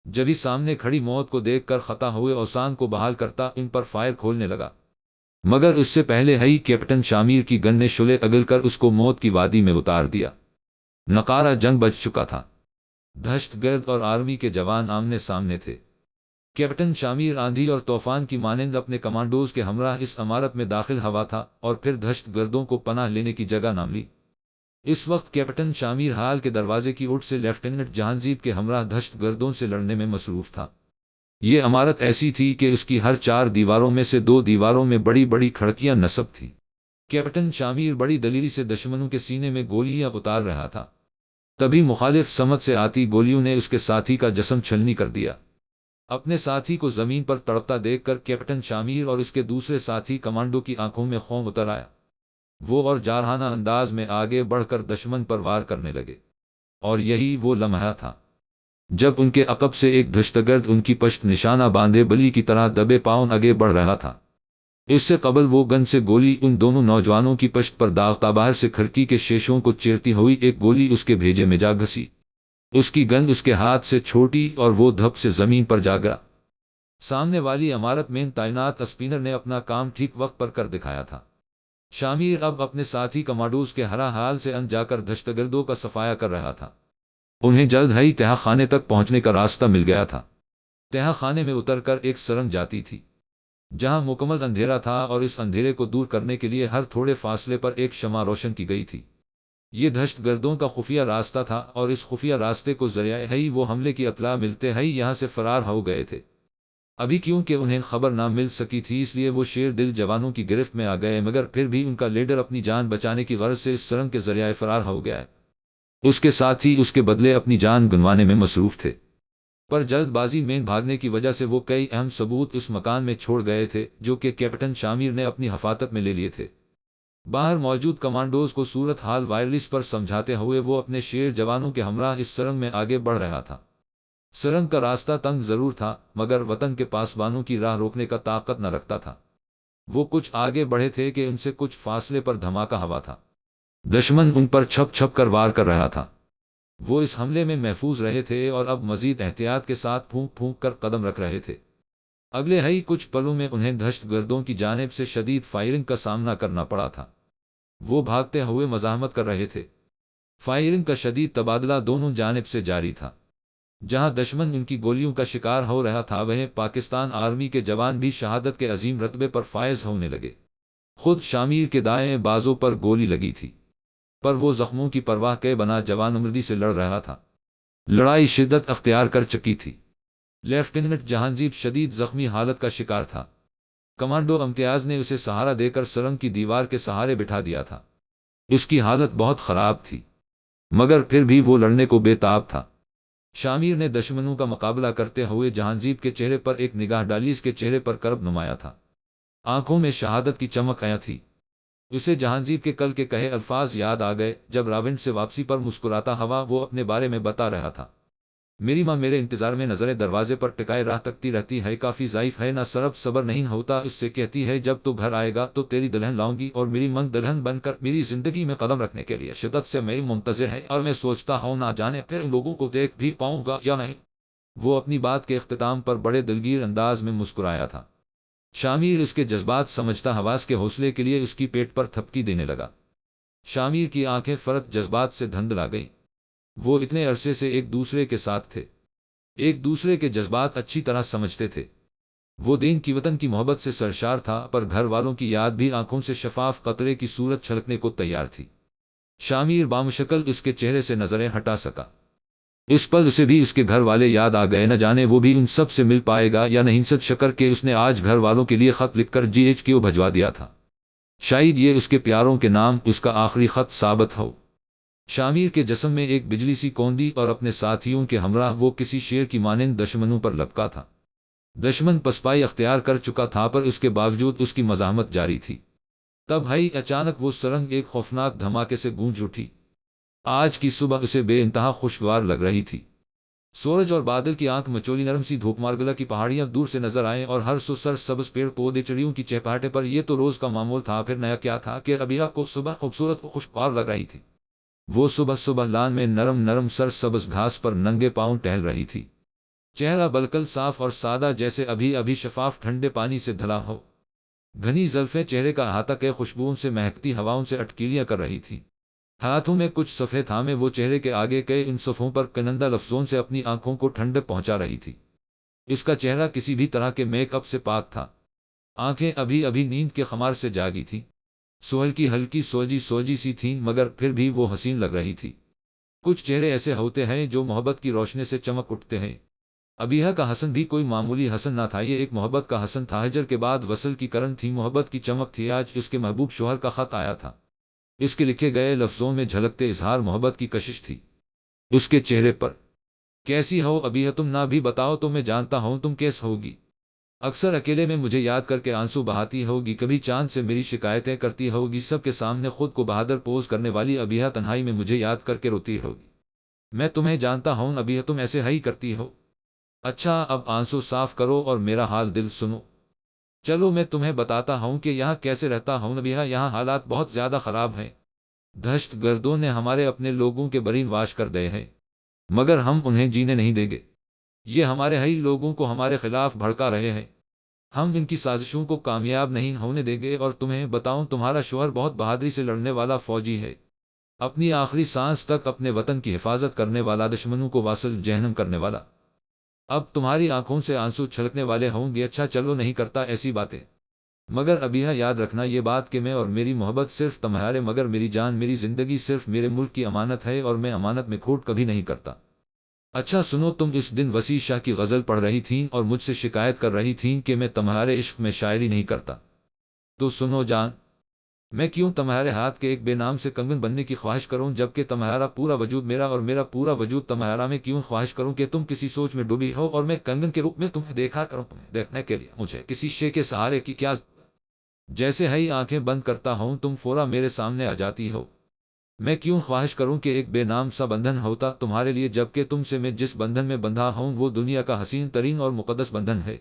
Speaker 1: جبھی سامنے کھڑی موت کو دیکھ کر خطا ہوئے اوسان کو بحال کرتا ان پر فائر کھولنے لگا، مگر اس سے پہلے ہی کیپٹن شامیر کی گن نے شعلے اگل کر اس کو موت کی وادی میں اتار دیا۔ نقارہ جنگ بج چکا تھا۔ دہشت گرد اور آرمی کے جوان آمنے سامنے تھے۔ کیپٹن شامیر آندھی اور طوفان کی مانند اپنے کمانڈوز کے ہمراہ اس عمارت میں داخل ہوا تھا اور پھر دہشت گردوں کو پناہ لینے کی جگہ نہ ملی۔ اس وقت کیپٹن شامیر حال کے دروازے کی اوٹ سے لیفٹیننٹ جہانزیب کے ہمراہ دہشت گردوں سے لڑنے میں مصروف تھا۔ یہ عمارت ایسی تھی کہ اس کی ہر 4 دیواروں میں سے 2 دیواروں میں بڑی بڑی کھڑکیاں نصب تھیں۔ کیپٹن شامیر بڑی دلیری سے دشمنوں کے سینے میں گولیاں اتار رہا تھا، تبھی مخالف سمت سے آتی گولیوں نے اس کے ساتھی کا جسم چھلنی کر دیا۔ اپنے ساتھی کو زمین پر تڑپتا دیکھ کر کیپٹن شامیر اور اس کے دوسرے ساتھی کمانڈو کی آنکھوں میں خون اتر آیا۔ وہ اور جارحانہ انداز میں آگے بڑھ کر دشمن پر وار کرنے لگے، اور یہی وہ لمحہ تھا جب ان کے عقب سے ایک دہشتگرد ان کی پشت نشانہ باندھے بلی کی طرح دبے پاؤں آگے بڑھ رہا تھا۔ اس سے قبل وہ گن سے گولی ان دونوں نوجوانوں کی پشت پر داغتا، باہر سے کھڑکی کے شیشوں کو چیرتی ہوئی ایک گولی اس کے بھیجے میں جا گھسی۔ اس کی گن اس کے ہاتھ سے چھوٹی اور وہ دھپ سے زمین پر جا گرا۔ سامنے والی عمارت میں تعینات اسپینر نے اپنا کام ٹھیک وقت پر کر دکھایا تھا۔ شامیر اب اپنے ساتھی کمانڈوز کے ہرا حال سے ان جا کر دہشتگردوں کا صفایا کر رہا تھا۔ انہیں جلد ہی تہہ خانے تک پہنچنے کا راستہ مل گیا تھا۔ تہہ خانے میں اتر کر ایک سرنگ جاتی تھی جہاں مکمل اندھیرا تھا اور اس اندھیرے کو دور کرنے کے لیے ہر تھوڑے فاصلے پر ایک شمع روشن کی گئی تھی۔ یہ دہشت گردوں کا خفیہ راستہ تھا اور اس خفیہ راستے کو ذریعہ ہی وہ حملے کی اطلاع ملتے ہی یہاں سے فرار ہو گئے تھے۔ ابھی کیونکہ انہیں خبر نہ مل سکی تھی اس لیے وہ شیر دل جوانوں کی گرفت میں آ گئے، مگر پھر بھی ان کا لیڈر اپنی جان بچانے کی غرض سے اس سرنگ کے ذریعہ فرار ہو گیا ہے۔ اس کے ساتھ ہی اس کے بدلے اپنی جان گنوانے میں مصروف تھے، پر جلد بازی میں بھاگنے کی وجہ سے وہ کئی اہم ثبوت اس مکان میں چھوڑ گئے تھے جو کہ کیپٹن شامیر نے اپنی حفاظت میں لے لیے تھے۔ باہر موجود کمانڈوز کو صورت حال وائرلیس پر سمجھاتے ہوئے وہ اپنے شیر جوانوں کے ہمراہ اس سرنگ میں آگے بڑھ رہا تھا۔ سرنگ کا راستہ تنگ ضرور تھا مگر وطن کے پاسبانوں کی راہ روکنے کا طاقت نہ رکھتا تھا۔ وہ کچھ آگے بڑھے تھے کہ ان سے کچھ فاصلے پر دھماکہ ہوا تھا۔ دشمن ان پر چھپ چھپ کر وار کر رہا تھا۔ وہ اس حملے میں محفوظ رہے تھے اور اب مزید احتیاط کے ساتھ پھونک پھونک کر قدم رکھ رہے تھے۔ اگلے ہی کچھ پلوں میں انہیں دہشت گردوں کی جانب سے شدید فائرنگ کا سامنا کرنا پڑا تھا۔ وہ بھاگتے ہوئے مزاحمت کر رہے تھے۔ فائرنگ کا شدید تبادلہ دونوں جانب سے جاری تھا۔ جہاں دشمن ان کی گولیوں کا شکار ہو رہا تھا وہیں پاکستان آرمی کے جوان بھی شہادت کے عظیم رتبے پر فائز ہونے لگے۔ خود شامیر کے دائیں بازو پر گولی لگی تھی، پر وہ زخموں کی پرواہ کیے بنا جوانمردی سے لڑ رہا تھا۔ لڑائی شدت اختیار کر چکی تھی۔ لیفٹیننٹ جہانزیب شدید زخمی حالت کا شکار تھا۔ کمانڈو امتیاز نے اسے سہارا دے کر سرنگ کی دیوار کے سہارے بٹھا دیا تھا۔ اس کی حالت بہت خراب تھی، مگر پھر بھی وہ لڑنے کو بے تاب تھا۔ شامیر نے دشمنوں کا مقابلہ کرتے ہوئے جہانزیب کے چہرے پر ایک نگاہ ڈالی۔ اس کے چہرے پر کرب نمایاں تھا، آنکھوں میں شہادت کی چمک آیا تھی۔ اسے جہانزیب کے کل کے کہے الفاظ یاد آ گئے جب راونٹ سے واپسی پر مسکراتا ہوا وہ اپنے بارے میں بتا رہا تھا۔ میری ماں میرے انتظار میں نظریں دروازے پر ٹکائے راہ تکتی رہتی ہے، کافی ضعیف ہے، نہ سرب صبر نہیں ہوتا، اس سے کہتی ہے جب تو گھر آئے گا تو تیری دلہن لاؤں گی، اور میری منگ دلہن بن کر میری زندگی میں قدم رکھنے کے لیے شدت سے میری منتظر ہے، اور میں سوچتا ہوں نہ جانے پھر ان لوگوں کو دیکھ بھی پاؤں گا یا نہیں۔ وہ اپنی بات کے اختتام پر بڑے دلگیر انداز میں مسکرایا تھا۔ شامیر اس کے جذبات سمجھتا حواس کے حوصلے کے لیے اس کی پیٹ پر تھپکی دینے لگا۔ شامیر کی آنکھیں فرت جذبات سے دھندلا گئیں۔ وہ اتنے عرصے سے ایک دوسرے کے ساتھ تھے، ایک دوسرے کے جذبات اچھی طرح سمجھتے تھے۔ وہ دین کی وطن کی محبت سے سرشار تھا، پر گھر والوں کی یاد بھی آنکھوں سے شفاف قطرے کی صورت چھلکنے کو تیار تھی۔ شامیر بامشکل اس کے چہرے سے نظریں ہٹا سکا۔ اس پل اسے بھی اس کے گھر والے یاد آ گئے، نہ جانے وہ بھی ان سب سے مل پائے گا یا نہیں۔ سچ شکر کہ اس نے آج گھر والوں کے لیے خط لکھ کر GHQ بھجوا دیا تھا، شاید یہ اس کے پیاروں کے نام اس کا آخری خط ثابت ہو۔ شامیر کے جسم میں ایک بجلی سی کوندی اور اپنے ساتھیوں کے ہمراہ وہ کسی شیر کی مانند دشمنوں پر لپکا تھا۔ دشمن پسپائی اختیار کر چکا تھا، پر اس کے باوجود اس کی مزاحمت جاری تھی۔ تب ہی اچانک وہ سرنگ ایک خوفناک دھماکے سے گونج اٹھی۔ آج کی صبح اسے بے انتہا خوشگوار لگ رہی تھی۔ سورج اور بادل کی آنکھ مچولی نرم سی دھوپ، مارگلا کی پہاڑیاں دور سے نظر آئیں اور ہر سو سر سبز پیڑ پودے چڑیوں کی چہچہاہٹ پر یہ تو روز کا معمول تھا، پھر نیا کیا تھا کہ ابیہ کو صبح خوبصورت و خوشگوار لگ رہی تھی۔ وہ صبح صبح لان میں نرم نرم سر سبز گھاس پر ننگے پاؤں ٹہل رہی تھی، چہرہ بالکل صاف اور سادہ جیسے ابھی ابھی شفاف ٹھنڈے پانی سے دھلا ہو۔ گھنی زلفیں چہرے کا احاطہ کے خوشبوؤں سے مہکتی ہواؤں سے اٹکیلیاں کر رہی تھی۔ ہاتھوں میں کچھ صفحے تھامے وہ چہرے کے آگے کے ان صفحوں پر کنندہ لفظوں سے اپنی آنکھوں کو ٹھنڈک پہنچا رہی تھی۔ اس کا چہرہ کسی بھی طرح کے میک اپ سے پاک تھا، آنکھیں ابھی ابھی نیند کے خمار سے جاگی تھیں، سہل کی ہلکی سوجی سوجی سی تھیں، مگر پھر بھی وہ حسین لگ رہی تھی۔ کچھ چہرے ایسے ہوتے ہیں جو محبت کی روشنی سے چمک اٹھتے ہیں۔ ابیہ کا حسن بھی کوئی معمولی حسن نہ تھا، یہ ایک محبت کا حسن تھا۔ ہجر کے بعد وصل کی کرن تھی، محبت کی چمک تھی۔ آج اس کے محبوب شوہر کا خط آیا تھا، اس کے لکھے گئے لفظوں میں جھلکتے اظہار محبت کی کشش تھی۔ اس کے چہرے پر کیسی ہو ابیہ، تم نہ بھی بتاؤ تو میں جانتا ہوں تم کیس ہوگی۔ اکثر اکیلے میں مجھے یاد کر کے آنسو بہاتی ہوگی، کبھی چاند سے میری شکایتیں کرتی ہوگی، سب کے سامنے خود کو بہادر پوز کرنے والی ابیہ تنہائی میں مجھے یاد کر کے روتی ہوگی۔ میں تمہیں جانتا ہوں ابیہ، تم ایسے ہی کرتی ہو۔ اچھا اب آنسو صاف کرو اور میرا حال دل سنو۔ چلو میں تمہیں بتاتا ہوں کہ یہاں کیسے رہتا ہوں ابیہ، یہاں حالات بہت زیادہ خراب ہیں۔ دہشت گردوں نے ہمارے اپنے لوگوں کے برین واش کر دے ہیں، مگر ہم انہیں جینے نہیں دیں گے۔ یہ ہمارے ہی لوگوں کو ہمارے خلاف بھڑکا رہے ہیں، ہم ان کی سازشوں کو کامیاب نہیں ہونے دیں گے۔ اور تمہیں بتاؤں تمہارا شوہر بہت بہادری سے لڑنے والا فوجی ہے، اپنی آخری سانس تک اپنے وطن کی حفاظت کرنے والا، دشمنوں کو واصل جہنم کرنے والا۔ اب تمہاری آنکھوں سے آنسو چھلکنے والے ہوں گے۔ اچھا چلو نہیں کرتا ایسی باتیں، مگر ابیہ یاد رکھنا یہ بات کہ میں اور میری محبت صرف تمہارے، مگر میری جان میری زندگی صرف میرے ملک کی امانت ہے، اور میں امانت میں کھوٹ کبھی نہیں کرتا۔ اچھا سنو، تم اس دن وسیع شاہ کی غزل پڑھ رہی تھیں اور مجھ سے شکایت کر رہی تھیں کہ میں تمہارے عشق میں شاعری نہیں کرتا، تو سنو جان، میں کیوں تمہارے ہاتھ کے ایک بے نام سے کنگن بننے کی خواہش کروں، جبکہ تمہارا پورا وجود میرا اور میرا پورا وجود تمہارا؟ میں کیوں خواہش کروں کہ تم کسی سوچ میں ڈوبی ہو اور میں کنگن کے روپ میں تمہیں دیکھا کروں؟ تمہیں دیکھنے کے لیے مجھے کسی شے کے سہارے کی کیا؟ جیسے ہی آنکھیں بند کرتا ہوں تم فورا میرے سامنے آ جاتی ہو۔ میں کیوں خواہش کروں کہ ایک بے نام سا بندھن ہوتا تمہارے لیے، جبکہ تم سے میں جس بندھن میں بندھا ہوں وہ دنیا کا حسین ترین اور مقدس بندھن ہے۔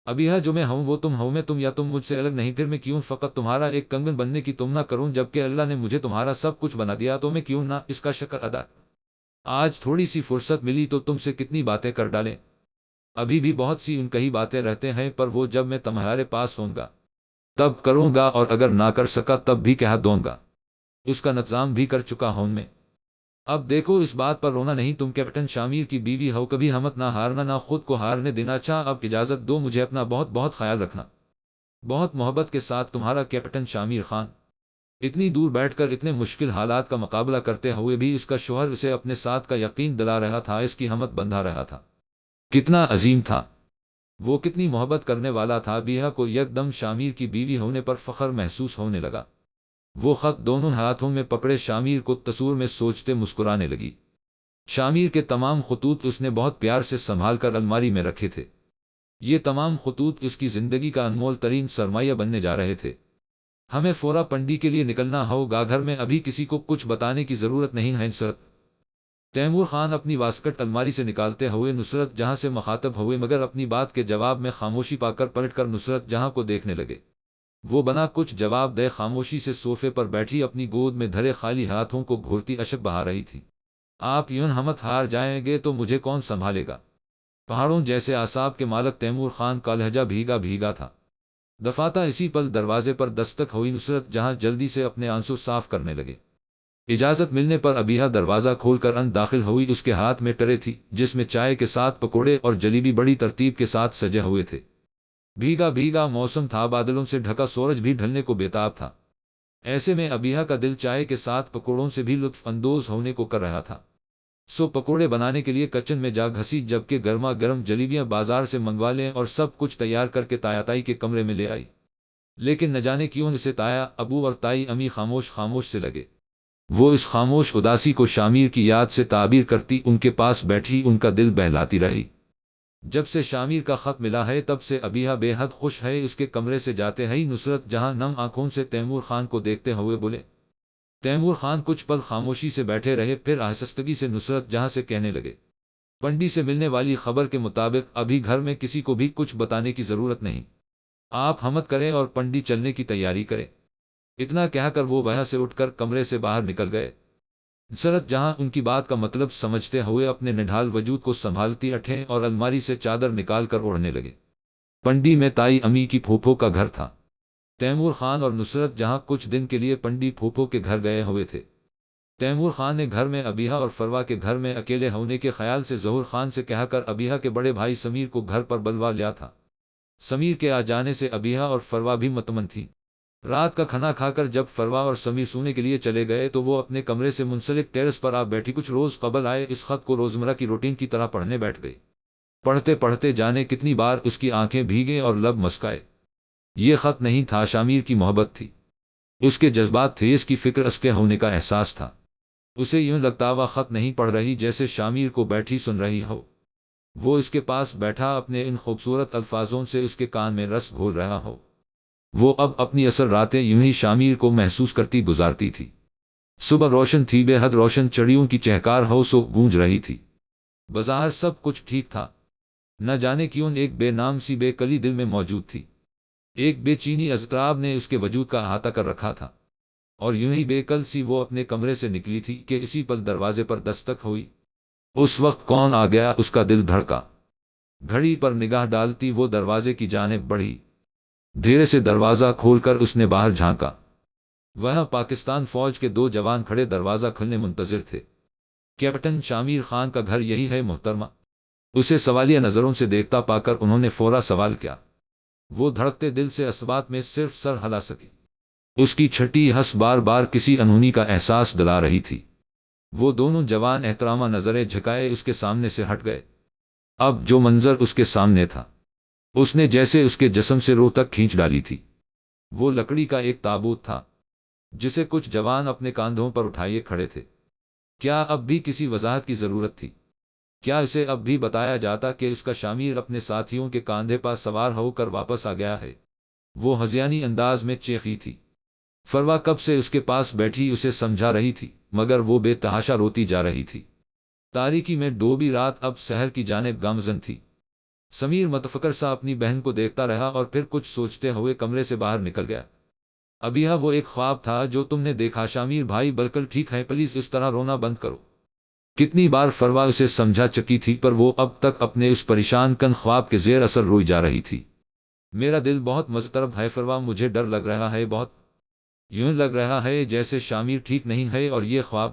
Speaker 1: ابیہ جو میں ہوں وہ تم ہو، میں تم یا تم مجھ سے الگ نہیں۔ پھر میں کیوں فقط تمہارا ایک کنگن بننے کی تمنا کروں، جبکہ اللہ نے مجھے تمہارا سب کچھ بنا دیا، تو میں کیوں نہ اس کا شکر ادا؟ آج تھوڑی سی فرصت ملی تو تم سے کتنی باتیں کر ڈالیں۔ ابھی بھی بہت سی ان کہی باتیں رہتے ہیں، پر وہ جب میں تمہارے پاس ہوں گا تب کروں گا، اور اگر نہ کر سکا تب بھی کہہ دوں گا۔ اس کا نظام بھی کر چکا ہوں میں۔ اب دیکھو اس بات پر رونا نہیں، تم کیپٹن شامیر کی بیوی ہو، کبھی ہمت نہ ہارنا نہ خود کو ہارنے دینا۔ اچھا اب اجازت دو، مجھے اپنا بہت بہت خیال رکھنا۔ بہت محبت کے ساتھ تمہارا کیپٹن شامیر خان۔ اتنی دور بیٹھ کر اتنے مشکل حالات کا مقابلہ کرتے ہوئے بھی اس کا شوہر اسے اپنے ساتھ کا یقین دلا رہا تھا، اس کی ہمت بندھا رہا تھا۔ کتنا عظیم تھا وہ، کتنی محبت کرنے والا تھا۔ بیہا کو یکدم شامیر کی بیوی ہونے پر فخر محسوس ہونے لگا۔ وہ خط دونوں ہاتھوں میں پکڑے شامیر کو تصور میں سوچتے مسکرانے لگی۔ شامیر کے تمام خطوط اس نے بہت پیار سے سنبھال کر الماری میں رکھے تھے۔ یہ تمام خطوط اس کی زندگی کا انمول ترین سرمایہ بننے جا رہے تھے۔ ہمیں فورا پنڈی کے لیے نکلنا ہوگا، گھر میں ابھی کسی کو کچھ بتانے کی ضرورت نہیں ہے نصرت۔ تیمور خان اپنی واسکٹ الماری سے نکالتے ہوئے نصرت جہاں سے مخاطب ہوئے، مگر اپنی بات کے جواب میں خاموشی پا کر پلٹ کر نصرت جہاں کو دیکھنے لگے۔ وہ بنا کچھ جواب دے خاموشی سے صوفے پر بیٹھی اپنی گود میں دھرے خالی ہاتھوں کو گھورتی اشک بہا رہی تھی۔ آپ یوں ہمت ہار جائیں گے تو مجھے کون سنبھالے گا؟ پہاڑوں جیسے اعصاب کے مالک تیمور خان کا لہجہ بھیگا بھیگا تھا۔ دفعتا اسی پل دروازے پر دستک ہوئی، نصرت جہاں جلدی سے اپنے آنسو صاف کرنے لگے۔ اجازت ملنے پر ابیہا دروازہ کھول کر اندر داخل ہوئی۔ اس کے ہاتھ میں ٹرے تھی جس میں چائے کے ساتھ پکوڑے اور جلیبی بڑی ترتیب کے ساتھ سجے ہوئے تھے۔ بھیگا بھیگا موسم تھا، بادلوں سے ڈھکا سورج بھی ڈھلنے کو بیتاب تھا۔ ایسے میں ابیہا کا دل چائے کے ساتھ پکوڑوں سے بھی لطف اندوز ہونے کو کر رہا تھا۔ سو پکوڑے بنانے کے لیے کچن میں جا گھسی، جبکہ گرما گرم جلیبیاں بازار سے منگوا لیں اور سب کچھ تیار کر کے تایا تائی کے کمرے میں لے آئی۔ لیکن نہ جانے کیوں اسے تایا ابو اور تائی امی خاموش خاموش سے لگے۔ وہ اس خاموش اداسی کو شامیر کی یاد سے تعبیر کرتی ان کے پاس بیٹھی ان کا دل بہلاتی رہی۔ جب سے شامیر کا خط ملا ہے تب سے ابیہا بے حد خوش ہے۔ اس کے کمرے سے جاتے ہی نصرت جہاں نم آنکھوں سے تیمور خان کو دیکھتے ہوئے بولے۔ تیمور خان کچھ پل خاموشی سے بیٹھے رہے، پھر آہستگی سے نصرت جہاں سے کہنے لگے، پنڈی سے ملنے والی خبر کے مطابق ابھی گھر میں کسی کو بھی کچھ بتانے کی ضرورت نہیں۔ آپ ہمت کریں اور پنڈی چلنے کی تیاری کریں۔ اتنا کہہ کر وہ وہاں سے اٹھ کر کمرے سے باہر نکل گئے۔ نصرت جہاں ان کی بات کا مطلب سمجھتے ہوئے اپنے نڈھال وجود کو سنبھالتی اٹھیں اور الماری سے چادر نکال کر اوڑھنے لگے۔ پنڈی میں تائی امی کی پھوپھو کا گھر تھا۔ تیمور خان اور نصرت جہاں کچھ دن کے لیے پنڈی پھوپھو کے گھر گئے ہوئے تھے۔ تیمور خان نے گھر میں ابیہا اور فروا کے گھر میں اکیلے ہونے کے خیال سے ظہور خان سے کہا کر ابیہا کے بڑے بھائی سمیر کو گھر پر بلوا لیا تھا۔ سمیر کے آ جانے سے ابیہا اور فروا بھی مطمئن تھی۔ رات کا کھانا کھا کر جب فروا اور سمیر سونے کے لیے چلے گئے تو وہ اپنے کمرے سے منسلک ٹیرس پر آ بیٹھی۔ کچھ روز قبل آئے اس خط کو روزمرہ کی روٹین کی طرح پڑھنے بیٹھ گئی۔ پڑھتے پڑھتے جانے کتنی بار اس کی آنکھیں بھیگیں اور لب مسکائے۔ یہ خط نہیں تھا، شامیر کی محبت تھی، اس کے جذبات تھے، اس کی فکر، اس کے ہونے کا احساس تھا۔ اسے یوں لگتا وہ خط نہیں پڑھ رہی جیسے شامیر کو بیٹھی سن رہی ہو۔ وہ اس کے پاس بیٹھا اپنے ان خوبصورت الفاظوں سے اس کے کان میں رس گھول رہا ہو۔ وہ اب اپنی اثر راتیں یوں ہی شامیر کو محسوس کرتی گزارتی تھی۔ صبح روشن تھی، بے حد روشن، چڑیوں کی چہکار ہو سو گونج رہی تھی۔ بظاہر سب کچھ ٹھیک تھا، نہ جانے کیوں ایک بے نام سی بے کلی دل میں موجود تھی۔ ایک بے چینی اضطراب نے اس کے وجود کا احاطہ کر رکھا تھا، اور یوں ہی بے کل سی وہ اپنے کمرے سے نکلی تھی کہ اسی پل دروازے پر دستک ہوئی۔ اس وقت کون آ گیا؟ اس کا دل دھڑکا۔ گھڑی پر نگاہ ڈالتی وہ دروازے کی جانب بڑھی۔ دھیرے سے دروازہ کھول کر اس نے باہر جھانکا۔ وہاں پاکستان فوج کے دو جوان کھڑے دروازہ کھلنے منتظر تھے۔ کیپٹن شامیر خان کا گھر یہی ہے محترمہ؟ اسے سوالیہ نظروں سے دیکھتا پا کر انہوں نے فورا سوال کیا۔ وہ دھڑکتے دل سے اس بات میں صرف سر ہلا سکی۔ اس کی چھٹی ہنس بار بار کسی انہونی کا احساس دلا رہی تھی۔ وہ دونوں جوان احترامہ نظریں جھکائے اس کے سامنے سے ہٹ گئے۔ اب جو منظر اس کے سامنے تھا اس نے جیسے اس کے جسم سے روح تک کھینچ ڈالی تھی۔ وہ لکڑی کا ایک تابوت تھا جسے کچھ جوان اپنے کاندھوں پر اٹھائے کھڑے تھے۔ کیا اب بھی کسی وضاحت کی ضرورت تھی؟ کیا اسے اب بھی بتایا جاتا کہ اس کا شامیر اپنے ساتھیوں کے کاندھے پر سوار ہو کر واپس آ گیا ہے؟ وہ ہذیانی انداز میں چیخی تھی۔ فروا کب سے اس کے پاس بیٹھی اسے سمجھا رہی تھی، مگر وہ بے تحاشا روتی جا رہی تھی۔ تاریکی میں ڈوبی رات اب شہر کی جانب گامزن تھی۔ سمیر متفکر سا اپنی بہن کو دیکھتا رہا اور پھر کچھ سوچتے ہوئے کمرے سے باہر نکل گیا۔ ابیہا وہ ایک خواب تھا جو تم نے دیکھا؟ شامیر بھائی بالکل ٹھیک ہے، پلیز اس طرح رونا بند کرو۔ کتنی بار فروا اسے سمجھا چکی تھی پر وہ اب تک اپنے اس پریشان کن خواب کے زیر اثر روئی جا رہی تھی۔ میرا دل بہت مضطرب ہے فروا، مجھے ڈر لگ رہا ہے، بہت۔ یوں لگ رہا ہے جیسے شامیر ٹھیک نہیں ہے اور یہ خواب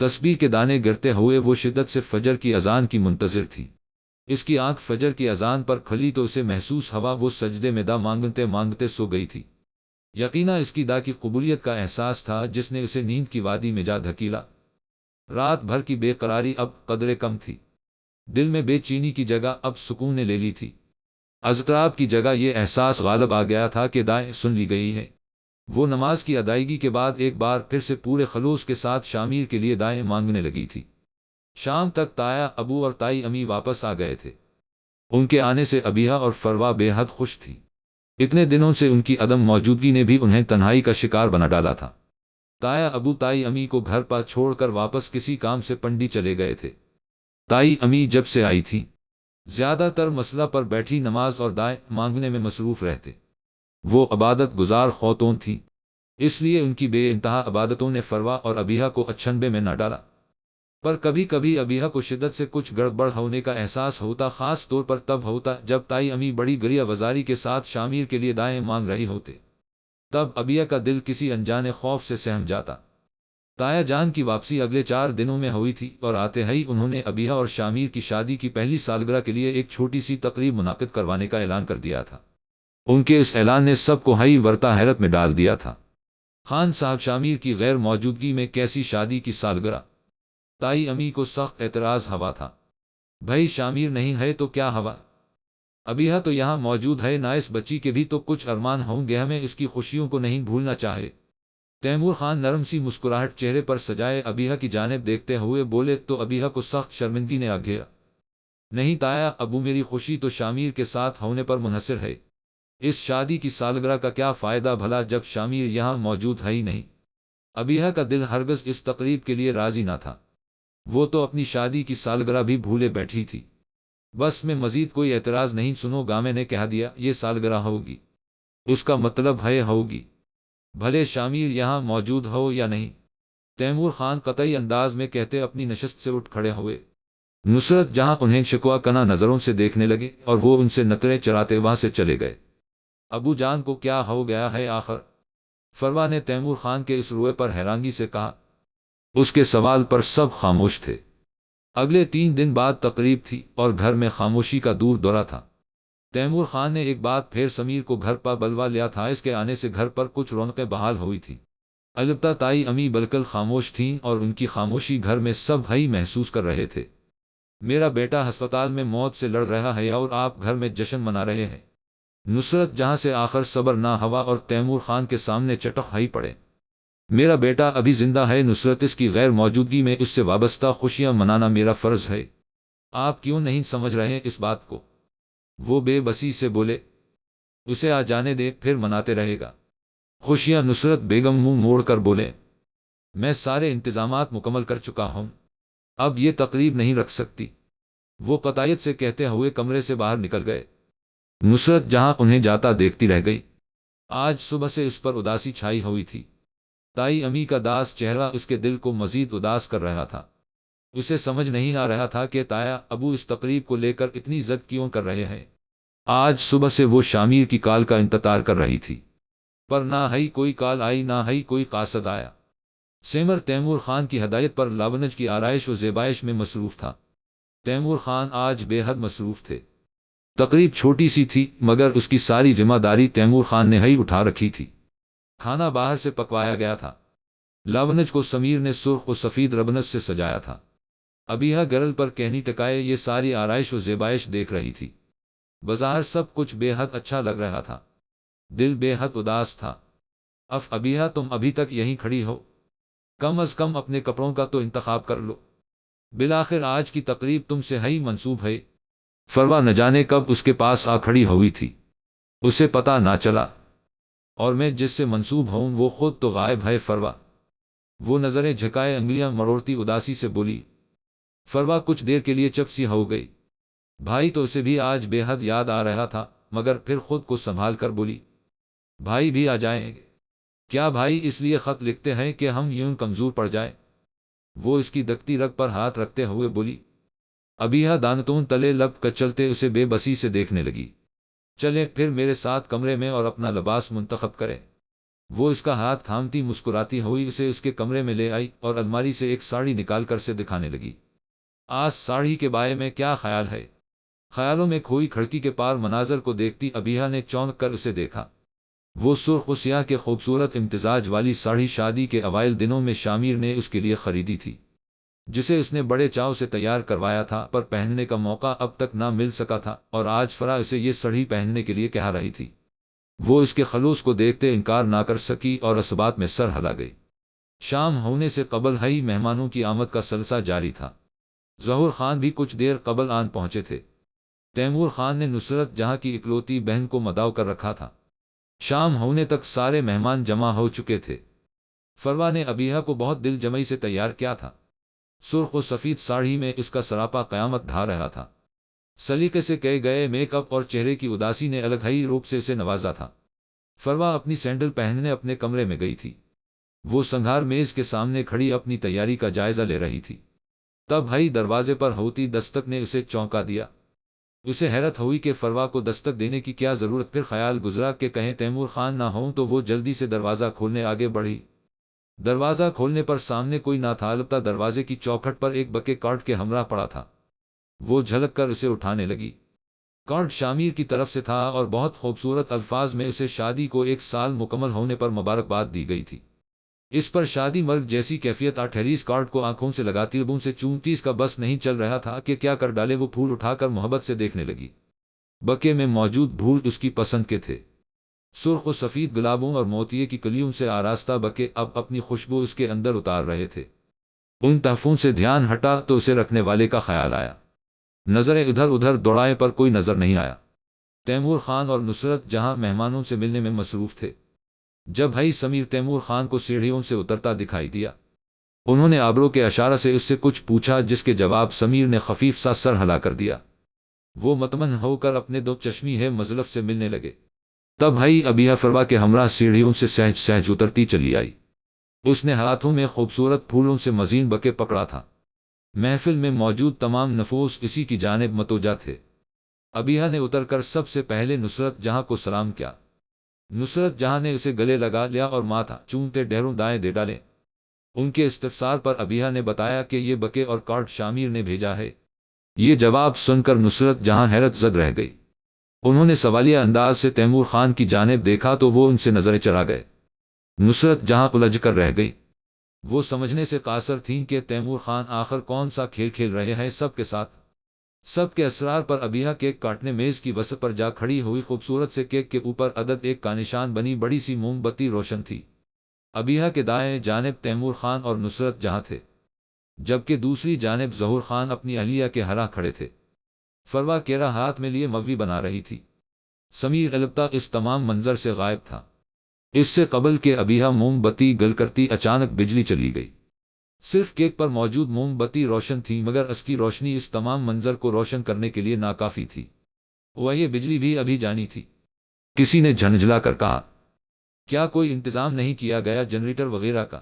Speaker 1: تسبیح کے دانے گرتے ہوئے وہ شدت سے فجر کی اذان کی منتظر تھی۔ اس کی آنکھ فجر کی اذان پر کھلی تو اسے محسوس ہوا وہ سجدے میں دا مانگتے مانگتے سو گئی تھی۔ یقینا اس کی دا کی قبولیت کا احساس تھا جس نے اسے نیند کی وادی میں جا دھکیلا۔ رات بھر کی بے قراری اب قدرے کم تھی۔ دل میں بے چینی کی جگہ اب سکون نے لے لی تھی۔ اضطراب کی جگہ یہ احساس غالب آ گیا تھا کہ دائیں سن لی گئی ہے۔ وہ نماز کی ادائیگی کے بعد ایک بار پھر سے پورے خلوص کے ساتھ شامیر کے لیے دائیں مانگنے لگی تھی۔ شام تک تایا ابو اور تائی امی واپس آ گئے تھے۔ ان کے آنے سے ابیہا اور فروا بے حد خوش تھی۔ اتنے دنوں سے ان کی عدم موجودگی نے بھی انہیں تنہائی کا شکار بنا ڈالا تھا۔ تایا ابو تائی امی کو گھر پر چھوڑ کر واپس کسی کام سے پنڈی چلے گئے تھے۔ تائی امی جب سے آئی تھی زیادہ تر مسئلہ پر بیٹھی نماز اور دائیں مانگنے میں مصروف رہتے۔ وہ عبادت گزار خاتون تھیں، اس لیے ان کی بے انتہا عبادتوں نے فروا اور ابیہا کو اچھنبے میں نہ ڈالا۔ پر کبھی کبھی ابیہا کو شدت سے کچھ گڑبڑ ہونے کا احساس ہوتا، خاص طور پر تب ہوتا جب تائی امی بڑی گریہ وزاری کے ساتھ شامیر کے لیے دائیں مانگ رہی ہوتے۔ تب ابیہا کا دل کسی انجانے خوف سے سہم جاتا۔ تایا جان کی واپسی اگلے 4 دنوں میں ہوئی تھی اور آتے ہی انہوں نے ابیہا اور شامیر کی شادی کی پہلی سالگرہ کے لیے ایک چھوٹی سی تقریب منعقد کروانے کا اعلان کر دیا تھا۔ ان کے اس اعلان نے سب کو ہائی ورتا حیرت میں ڈال دیا تھا۔ خان صاحب، شامیر کی غیر موجودگی میں کیسی شادی کی سالگرہ؟ تائی امی کو سخت اعتراض ہوا تھا۔ بھائی شامیر نہیں ہے تو کیا ہوا؟ ابیہا تو یہاں موجود ہے، نہ اس بچی کے بھی تو کچھ ارمان ہوں گے، ہمیں اس کی خوشیوں کو نہیں بھولنا چاہے۔ تیمور خان نرم سی مسکراہٹ چہرے پر سجائے ابیہا کی جانب دیکھتے ہوئے بولے تو ابیہا کو سخت شرمندگی نے آ گیا۔ نہیں تایا ابو، میری خوشی تو شامیر کے ساتھ ہونے پر منحصر ہے۔ اس شادی کی سالگرہ کا کیا فائدہ بھلا جب شامیر یہاں موجود ہے ہی نہیں؟ ابیہا کا دل ہرگز اس تقریب کے لیے راضی نہ تھا۔ وہ تو اپنی شادی کی سالگرہ بھی بھولے بیٹھی تھی۔ بس میں مزید کوئی اعتراض نہیں، سنو گا، میں نے کہہ دیا یہ سالگرہ ہوگی، اس کا مطلب ہے ہوگی، بھلے شامیر یہاں موجود ہو یا نہیں۔ تیمور خان قطعی انداز میں کہتے اپنی نشست سے اٹھ کھڑے ہوئے۔ نصرت جہاں انہیں شکوہ کنا نظروں سے دیکھنے لگے اور وہ ان سے نطریں چراتے وہاں سے چلے گئے۔ ابو جان کو کیا ہو گیا ہے آخر؟ فروا نے تیمور خان کے اس روئے پر حیرانگی سے کہا۔ اس کے سوال پر سب خاموش تھے۔ اگلے 3 دن بعد تقریب تھی اور گھر میں خاموشی کا دور دورہ تھا۔ تیمور خان نے ایک بات پھر سمیر کو گھر پر بلوا لیا تھا، اس کے آنے سے گھر پر کچھ رونقیں بحال ہوئی تھیں۔ البتہ تائی امی بالکل خاموش تھیں اور ان کی خاموشی گھر میں سب ہی محسوس کر رہے تھے۔ میرا بیٹا ہسپتال میں موت سے لڑ رہا ہے اور آپ گھر میں جشن منا رہے ہیں۔ نصرت جہاں سے آخر صبر نہ ہوا اور تیمور خان کے سامنے چٹخ ہی پڑے۔ میرا بیٹا ابھی زندہ ہے نصرت، اس کی غیر موجودگی میں اس سے وابستہ خوشیاں منانا میرا فرض ہے۔ آپ کیوں نہیں سمجھ رہے اس بات کو؟ وہ بے بسی سے بولے۔ اسے آ جانے دے، پھر مناتے رہے گا خوشیاں۔ نصرت بیگم منہ موڑ کر بولے، میں سارے انتظامات مکمل کر چکا ہوں، اب یہ تقریب نہیں رکھ سکتی۔ وہ قطعیت سے کہتے ہوئے کمرے سے باہر نکل گئے۔ نصرت جہاں انہیں جاتا دیکھتی رہ گئی۔ آج صبح سے اس پر اداسی چھائی ہوئی تھی۔ تائی امی کا داس چہرہ اس کے دل کو مزید اداس کر رہا تھا۔ اسے سمجھ نہیں آ رہا تھا کہ تایا ابو اس تقریب کو لے کر اتنی ضد کیوں کر رہے ہیں۔ آج صبح سے وہ شامیر کی کال کا انتظار کر رہی تھی، پر نہ ہی کوئی کال آئی نہ ہی کوئی قاصد آیا۔ سیمر تیمور خان کی ہدایت پر لاونج کی آرائش و زیبائش میں مصروف تھا۔ تیمور خان آج بے حد مصروف تھے۔ تقریب چھوٹی سی تھی مگر اس کی ساری ذمہ داری تیمور خان نے ہی اٹھا رکھی تھی۔ کھانا باہر سے پکوایا گیا تھا۔ لاونج کو سمیر نے سرخ و سفید ربنس سے سجایا تھا۔ ابیہا گرل پر کہنی ٹکائے یہ ساری آرائش و زیبائش دیکھ رہی تھی۔ بظاہر سب کچھ بے حد اچھا لگ رہا تھا، دل بے حد اداس تھا۔ ابیہا، تم ابھی تک یہیں کھڑی ہو؟ کم از کم اپنے کپڑوں کا تو انتخاب کر لو، بالآخر آج کی تقریب تم سے ہی منسوب ہے۔ فروا نہ جانے کب اس کے پاس آ کھڑی ہوئی تھی، اسے پتہ نہ چلا، اور میں جس سے منسوب ہوں وہ خود تو غائب ہے۔ فروا، وہ نظریں جھکائے انگلیاں مروڑتی اداسی سے بولی۔ فروا کچھ دیر کے لیے چپ سی ہو گئی۔ بھائی تو اسے بھی آج بے حد یاد آ رہا تھا، مگر پھر خود کو سنبھال کر بولی، بھائی بھی آ جائیں گے؟ کیا بھائی اس لیے خط لکھتے ہیں کہ ہم یوں کمزور پڑ جائیں؟ وہ اس کی دکتی رگ پر ہاتھ رکھتے ہوئے بولی۔ ابیہا دانتوں تلے لپ کچلتے اسے بے بسی سے دیکھنے لگی۔ چلیں پھر میرے ساتھ کمرے میں اور اپنا لباس منتخب کریں۔ وہ اس کا ہاتھ تھامتی مسکراتی ہوئی اسے اس کے کمرے میں لے آئی اور الماری سے ایک ساڑی نکال کر سے دکھانے لگی۔ آج ساڑی کے بارے میں کیا خیال ہے؟ خیالوں میں کھوئی کھڑکی کے پار مناظر کو دیکھتی ابیہ نے چونک کر اسے دیکھا۔ وہ سرخ و سیاہ کے خوبصورت امتزاج والی ساڑی شادی کے اوائل دنوں میں شامیر نے اس کے لیے خریدی تھی، جسے اس نے بڑے چاو سے تیار کروایا تھا، پر پہننے کا موقع اب تک نہ مل سکا تھا، اور آج فرا اسے یہ ساڑی پہننے کے لیے کہہ رہی تھی۔ وہ اس کے خلوص کو دیکھتے انکار نہ کر سکی اور اس بات میں سر ہلا گئی۔ شام ہونے سے قبل ہی مہمانوں کی آمد کا سلسلہ جاری تھا۔ ظہور خان بھی کچھ دیر قبل آن پہنچے تھے۔ تیمور خان نے نصرت جہاں کی اکلوتی بہن کو مدعو کر رکھا تھا۔ شام ہونے تک سارے مہمان جمع ہو چکے تھے۔ فروا نے ابیہ کو بہت دل جمعی سے تیار کیا تھا۔ سرخ و سفید ساڑھی میں اس کا سراپا قیامت ڈھا رہا تھا۔ سلیقے سے کئے گئے میک اپ اور چہرے کی اداسی نے الگ ہی روپ سے اسے نوازا تھا۔ فروا اپنی سینڈل پہننے اپنے کمرے میں گئی تھی۔ وہ سنگھار میز کے سامنے کھڑی اپنی تیاری کا جائزہ لے رہی تھی۔ تب ہی دروازے پر ہوتی دستک نے اسے چونکا دیا۔ اسے حیرت ہوئی کہ فروا کو دستک دینے کی کیا ضرورت، پھر خیال گزرا کہ کہیں تیمور خان نہ ہوں، تو وہ جلدی سے دروازہ کھولنے آگے بڑھی۔ دروازہ کھولنے پر سامنے کوئی نہ تھا، البتہ دروازے کی چوکھٹ پر ایک بکے کارڈ کے ہمراہ پڑا تھا۔ وہ جھلک کر اسے اٹھانے لگی۔ کارڈ شامیر کی طرف سے تھا اور بہت خوبصورت الفاظ میں اسے شادی کو 1 سال مکمل ہونے پر مبارکباد دی گئی تھی۔ اس پر شادی مرگ جیسی کیفیت ٹھہری۔ کارڈ کو آنکھوں سے لگاتی لبوں سے چومتی اس کا بس نہیں چل رہا تھا کہ کیا کر ڈالے۔ وہ پھول اٹھا کر محبت سے دیکھنے لگی۔ بکے میں موجود پھول اس کی پسند کے تھے۔ سرخ و سفید گلابوں اور موتیے کی کلیوں سے آراستہ بکے اب اپنی خوشبو اس کے اندر اتار رہے تھے۔ ان تحفوں سے دھیان ہٹا تو اسے رکھنے والے کا خیال آیا۔ نظریں ادھر ادھر دوڑائے پر کوئی نظر نہیں آیا۔ تیمور خان اور نصرت جہاں مہمانوں سے ملنے میں مصروف تھے۔ جب بھائی سمیر تیمور خان کو سیڑھیوں سے اترتا دکھائی دیا، انہوں نے آبرو کے اشارہ سے اس سے کچھ پوچھا، جس کے جواب سمیر نے خفیف سا سر ہلا کر دیا۔ وہ مطمئن ہو کر اپنے دو چشمی ہے مزلف سے ملنے لگے۔ تب بھائی ابیہ فروا کے ہمراہ سیڑھیوں سے سہج سہج اترتی چلی آئی۔ اس نے ہاتھوں میں خوبصورت پھولوں سے مزین بکے پکڑا تھا۔ محفل میں موجود تمام نفوس اسی کی جانب متوجہ تھے۔ ابیہ نے اتر کر سب سے پہلے نصرت جہاں کو سلام کیا۔ نصرت جہاں نے اسے گلے لگا لیا اور ماتھا چومتے ڈھیروں دائیں دے ڈالے۔ ان کے استفسار پر ابیہ نے بتایا کہ یہ بکے اور کارڈ شامیر نے بھیجا ہے۔ یہ جواب سن کر نصرت جہاں حیرت زد رہ گئی۔ انہوں نے سوالیہ انداز سے تیمور خان کی جانب دیکھا تو وہ ان سے نظریں چرا گئے۔ نصرت جہاں الجھ کر رہ گئی۔ وہ سمجھنے سے قاصر تھیں کہ تیمور خان آخر کون سا کھیل کھیل رہے ہیں سب کے ساتھ۔ سب کے اسرار پر ابیہ کیک کاٹنے میز کی وسط پر جا کھڑی ہوئی، خوبصورت سے کیک کے اوپر عدد 1 کا نشان بنی بڑی سی موم بتی روشن تھی۔ ابیہ کے دائیں جانب تیمور خان اور نصرت جہاں تھے، جبکہ دوسری جانب ظہور خان اپنی اہلیہ کے ہرا کھڑے تھے۔ فروا کیرا ہاتھ میں لیے موی بنا رہی تھی۔ سمیر البتہ اس تمام منظر سے غائب تھا۔ اس سے قبل کہ ابیہ موم بتی گل کرتی اچانک بجلی چلی گئی۔ صرف کیک پر موجود موم بتی روشن تھی، مگر اس کی روشنی اس تمام منظر کو روشن کرنے کے لیے ناکافی تھی۔ وہ یہ بجلی بھی ابھی جانی تھی۔ کسی نے جھنجھلا کر کہا، کیا کوئی انتظام نہیں کیا گیا جنریٹر وغیرہ کا؟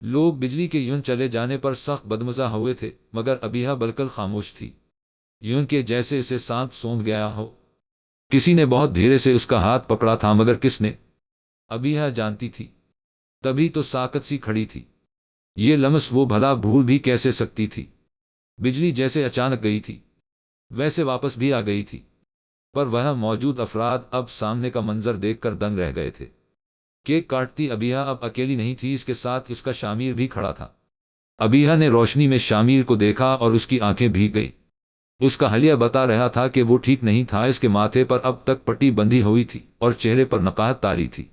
Speaker 1: لوگ بجلی کے یوں چلے جانے پر سخت بدمزہ ہوئے تھے، مگر ابیہ بالکل خاموش تھی، یوں کہ جیسے اسے سانپ سونگھ گیا ہو۔ کسی نے بہت دھیرے سے اس کا ہاتھ پکڑا تھا، مگر کس نے؟ ابیہ جانتی تھی، تبھی تو ساکت سی کھڑی تھی۔ یہ لمس وہ بھلا بھول بھی کیسے سکتی تھی؟ بجلی جیسے اچانک گئی تھی، ویسے واپس بھی آ گئی تھی، پر وہاں موجود افراد اب سامنے کا منظر دیکھ کر دنگ رہ گئے تھے۔ کیک کاٹتی ابیہ اب اکیلی نہیں تھی، اس کے ساتھ اس کا شامیر بھی کھڑا تھا۔ ابیہ نے روشنی میں شامیر کو دیکھا اور اس کی آنکھیں بھیگ گئی۔ اس کا حلیہ بتا رہا تھا کہ وہ ٹھیک نہیں تھا۔ اس کے ماتھے پر اب تک پٹی بندھی ہوئی تھی اور چہرے پر نقاہت طاری تھی۔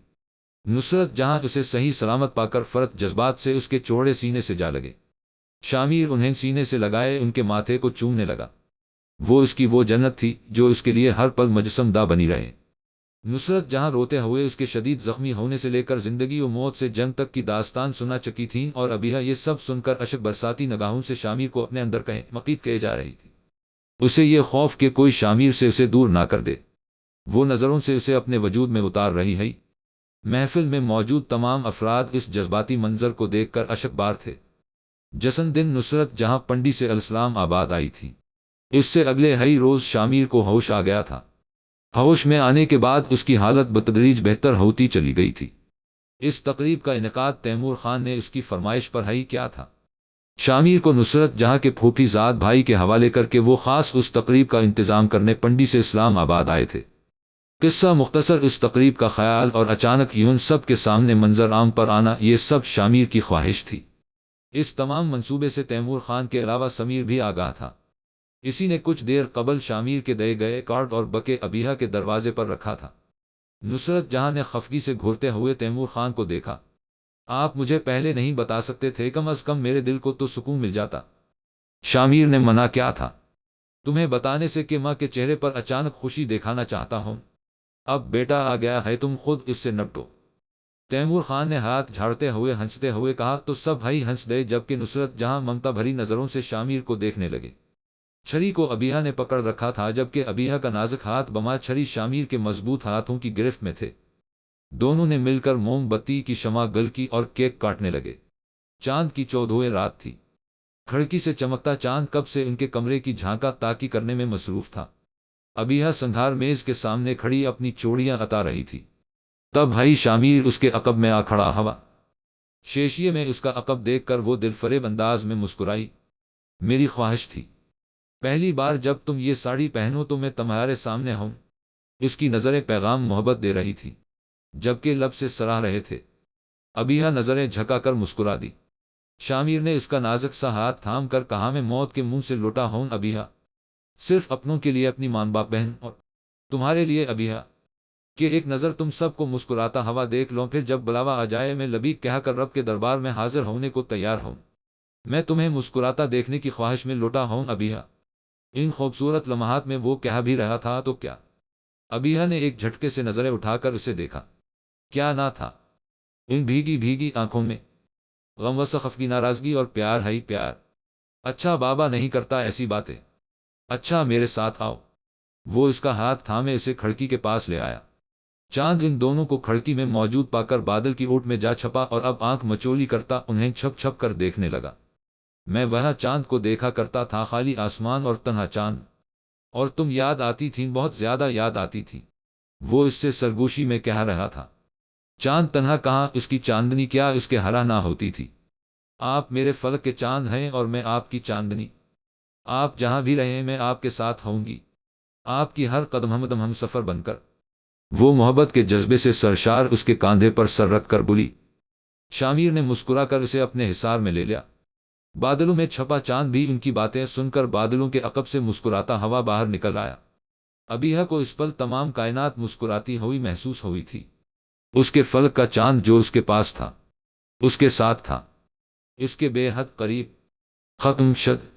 Speaker 1: نصرت جہاں اسے صحیح سلامت پا کر فرت جذبات سے اس کے چوڑے سینے سے جا لگے۔ شامیر انہیں سینے سے لگائے ان کے ماتھے کو چومنے لگا۔ وہ اس کی وہ جنت تھی جو اس کے لیے ہر پل مجسم دہ بنی رہے۔ نصرت جہاں روتے ہوئے اس کے شدید زخمی ہونے سے لے کر زندگی و موت سے جنگ تک کی داستان سنا چکی تھیں، اور ابیہ یہ سب سن کر اشک برساتی نگاہوں سے شامیر کو اپنے اندر کہیں مقید کیے جا رہی تھی۔ اسے یہ خوف کہ کوئی شامیر سے اسے دور نہ کر دے، وہ نظروں سے اسے اپنے وجود میں اتار رہی ہے۔ محفل میں موجود تمام افراد اس جذباتی منظر کو دیکھ کر اشک بار تھے۔ جسن دن نصرت جہاں پنڈی سے الاسلام آباد آئی تھی، اس سے اگلے ہی روز شامیر کو ہوش آ گیا تھا۔ ہوش میں آنے کے بعد اس کی حالت بتدریج بہتر ہوتی چلی گئی تھی۔ اس تقریب کا انعقاد تیمور خان نے اس کی فرمائش پر ہی کیا تھا۔ شامیر کو نصرت جہاں کے پھوپھی زاد بھائی کے حوالے کر کے وہ خاص اس تقریب کا انتظام کرنے پنڈی سے اسلام آباد آئے تھے۔ قصہ مختصر، اس تقریب کا خیال اور اچانک یوں سب کے سامنے منظر عام پر آنا، یہ سب شامیر کی خواہش تھی۔ اس تمام منصوبے سے تیمور خان کے علاوہ سمیر بھی آگاہ تھا۔ اسی نے کچھ دیر قبل شامیر کے دے گئے کارڈ اور بکے ابیہا کے دروازے پر رکھا تھا۔ نصرت جہاں نے خفگی سے گھورتے ہوئے تیمور خان کو دیکھا۔ آپ مجھے پہلے نہیں بتا سکتے تھے؟ کم از کم میرے دل کو تو سکون مل جاتا۔ شامیر نے منع کیا تھا تمہیں بتانے سے کہ ماں کے چہرے پر اچانک خوشی دکھانا چاہتا ہوں۔ اب بیٹا آ گیا ہے، تم خود اس سے نپٹو۔ تیمور خان نے ہاتھ جھاڑتے ہوئے ہنستے ہوئے کہا۔ تو سب بھائی ہنس دے، جبکہ نصرت جہاں ممتا بھری نظروں سے شامیر کو دیکھنے لگے۔ چھری کو ابیہا نے پکڑ رکھا تھا، جبکہ ابیہا کا نازک ہاتھ بما چھری شامیر کے مضبوط ہاتھوں کی گرفت میں تھے۔ دونوں نے مل کر موم بتی کی شمع گل کی اور کیک کاٹنے لگے۔ چاند کی 14ویں رات تھی۔ کھڑکی سے چمکتا چاند کب سے ان کے کمرے کی جھانکا تاکی کرنے میں مصروف تھا۔ ابیہا سنگھار میز کے سامنے کھڑی اپنی چوڑیاں عطا رہی تھی۔ تب بھائی شامیر اس کے عقب میں آ کھڑا ہوا۔ شیشیے میں اس کا عقب دیکھ کر وہ دل فریب انداز میں مسکرائی۔ میری خواہش تھی پہلی بار جب تم یہ ساڑی پہنو تو میں تمہارے سامنے ہوں۔ اس کی نظریں پیغام محبت دے رہی تھی، جبکہ لب سے سراہ رہے تھے۔ ابیہا نظریں جھکا کر مسکرا دی۔ شامیر نے اس کا نازک سا ہاتھ تھام کر کہا، میں موت کے منہ سے لوٹا ہوں ابیہا، صرف اپنوں کے لیے، اپنی ماں باپ بہن اور تمہارے لیے ابیہا، کہ ایک نظر تم سب کو مسکراتا ہوا دیکھ لوں، پھر جب بلاوا آ جائے میں لبیک کہہ کر رب کے دربار میں حاضر ہونے کو تیار ہوں۔ میں تمہیں مسکراتا دیکھنے کی خواہش میں لوٹا ہوں ابیہا۔ ان خوبصورت لمحات میں وہ کہہ بھی رہا تھا تو کیا؟ ابیہا نے ایک جھٹکے سے نظریں اٹھا کر اسے دیکھا۔ کیا نہ تھا ان بھیگی بھیگی آنکھوں میں؟ غم و سخف کی ناراضگی اور پیار ہی پیار۔ اچھا بابا نہیں کرتا ایسی باتیں، اچھا میرے ساتھ آؤ۔ وہ اس کا ہاتھ تھامے اسے کھڑکی کے پاس لے آیا۔ چاند ان دونوں کو کھڑکی میں موجود پا کر بادل کی اوٹ میں جا چھپا اور اب آنکھ مچولی کرتا انہیں چھپ چھپ کر دیکھنے لگا۔ میں وہاں چاند کو دیکھا کرتا تھا، خالی آسمان اور تنہا چاند، اور تم یاد آتی تھیں، بہت زیادہ یاد آتی تھی۔ وہ اس سے سرگوشی میں کہہ رہا تھا۔ چاند تنہا کہاں، اس کی چاندنی کیا اس کے ہرا نہ ہوتی تھی؟ آپ میرے فلک کے چاند ہیں اور میں آپ کی چاندنی۔ آپ جہاں بھی رہیں میں آپ کے ساتھ ہوں گی، آپ کی ہر قدم ہم سفر بن کر۔ وہ محبت کے جذبے سے سرشار اس کے کاندھے پر سر رکھ کر بولی۔ شامیر نے مسکرا کر اسے اپنے حصار میں لے لیا۔ بادلوں میں چھپا چاند بھی ان کی باتیں سن کر بادلوں کے عقب سے مسکراتا ہوا باہر نکل آیا۔ ابیہا کو اس پل تمام کائنات مسکراتی ہوئی محسوس ہوئی تھی۔ اس کے فلک کا چاند جو اس کے پاس تھا، اس کے ساتھ تھا، اس کے بے حد قریب۔ ختم شد۔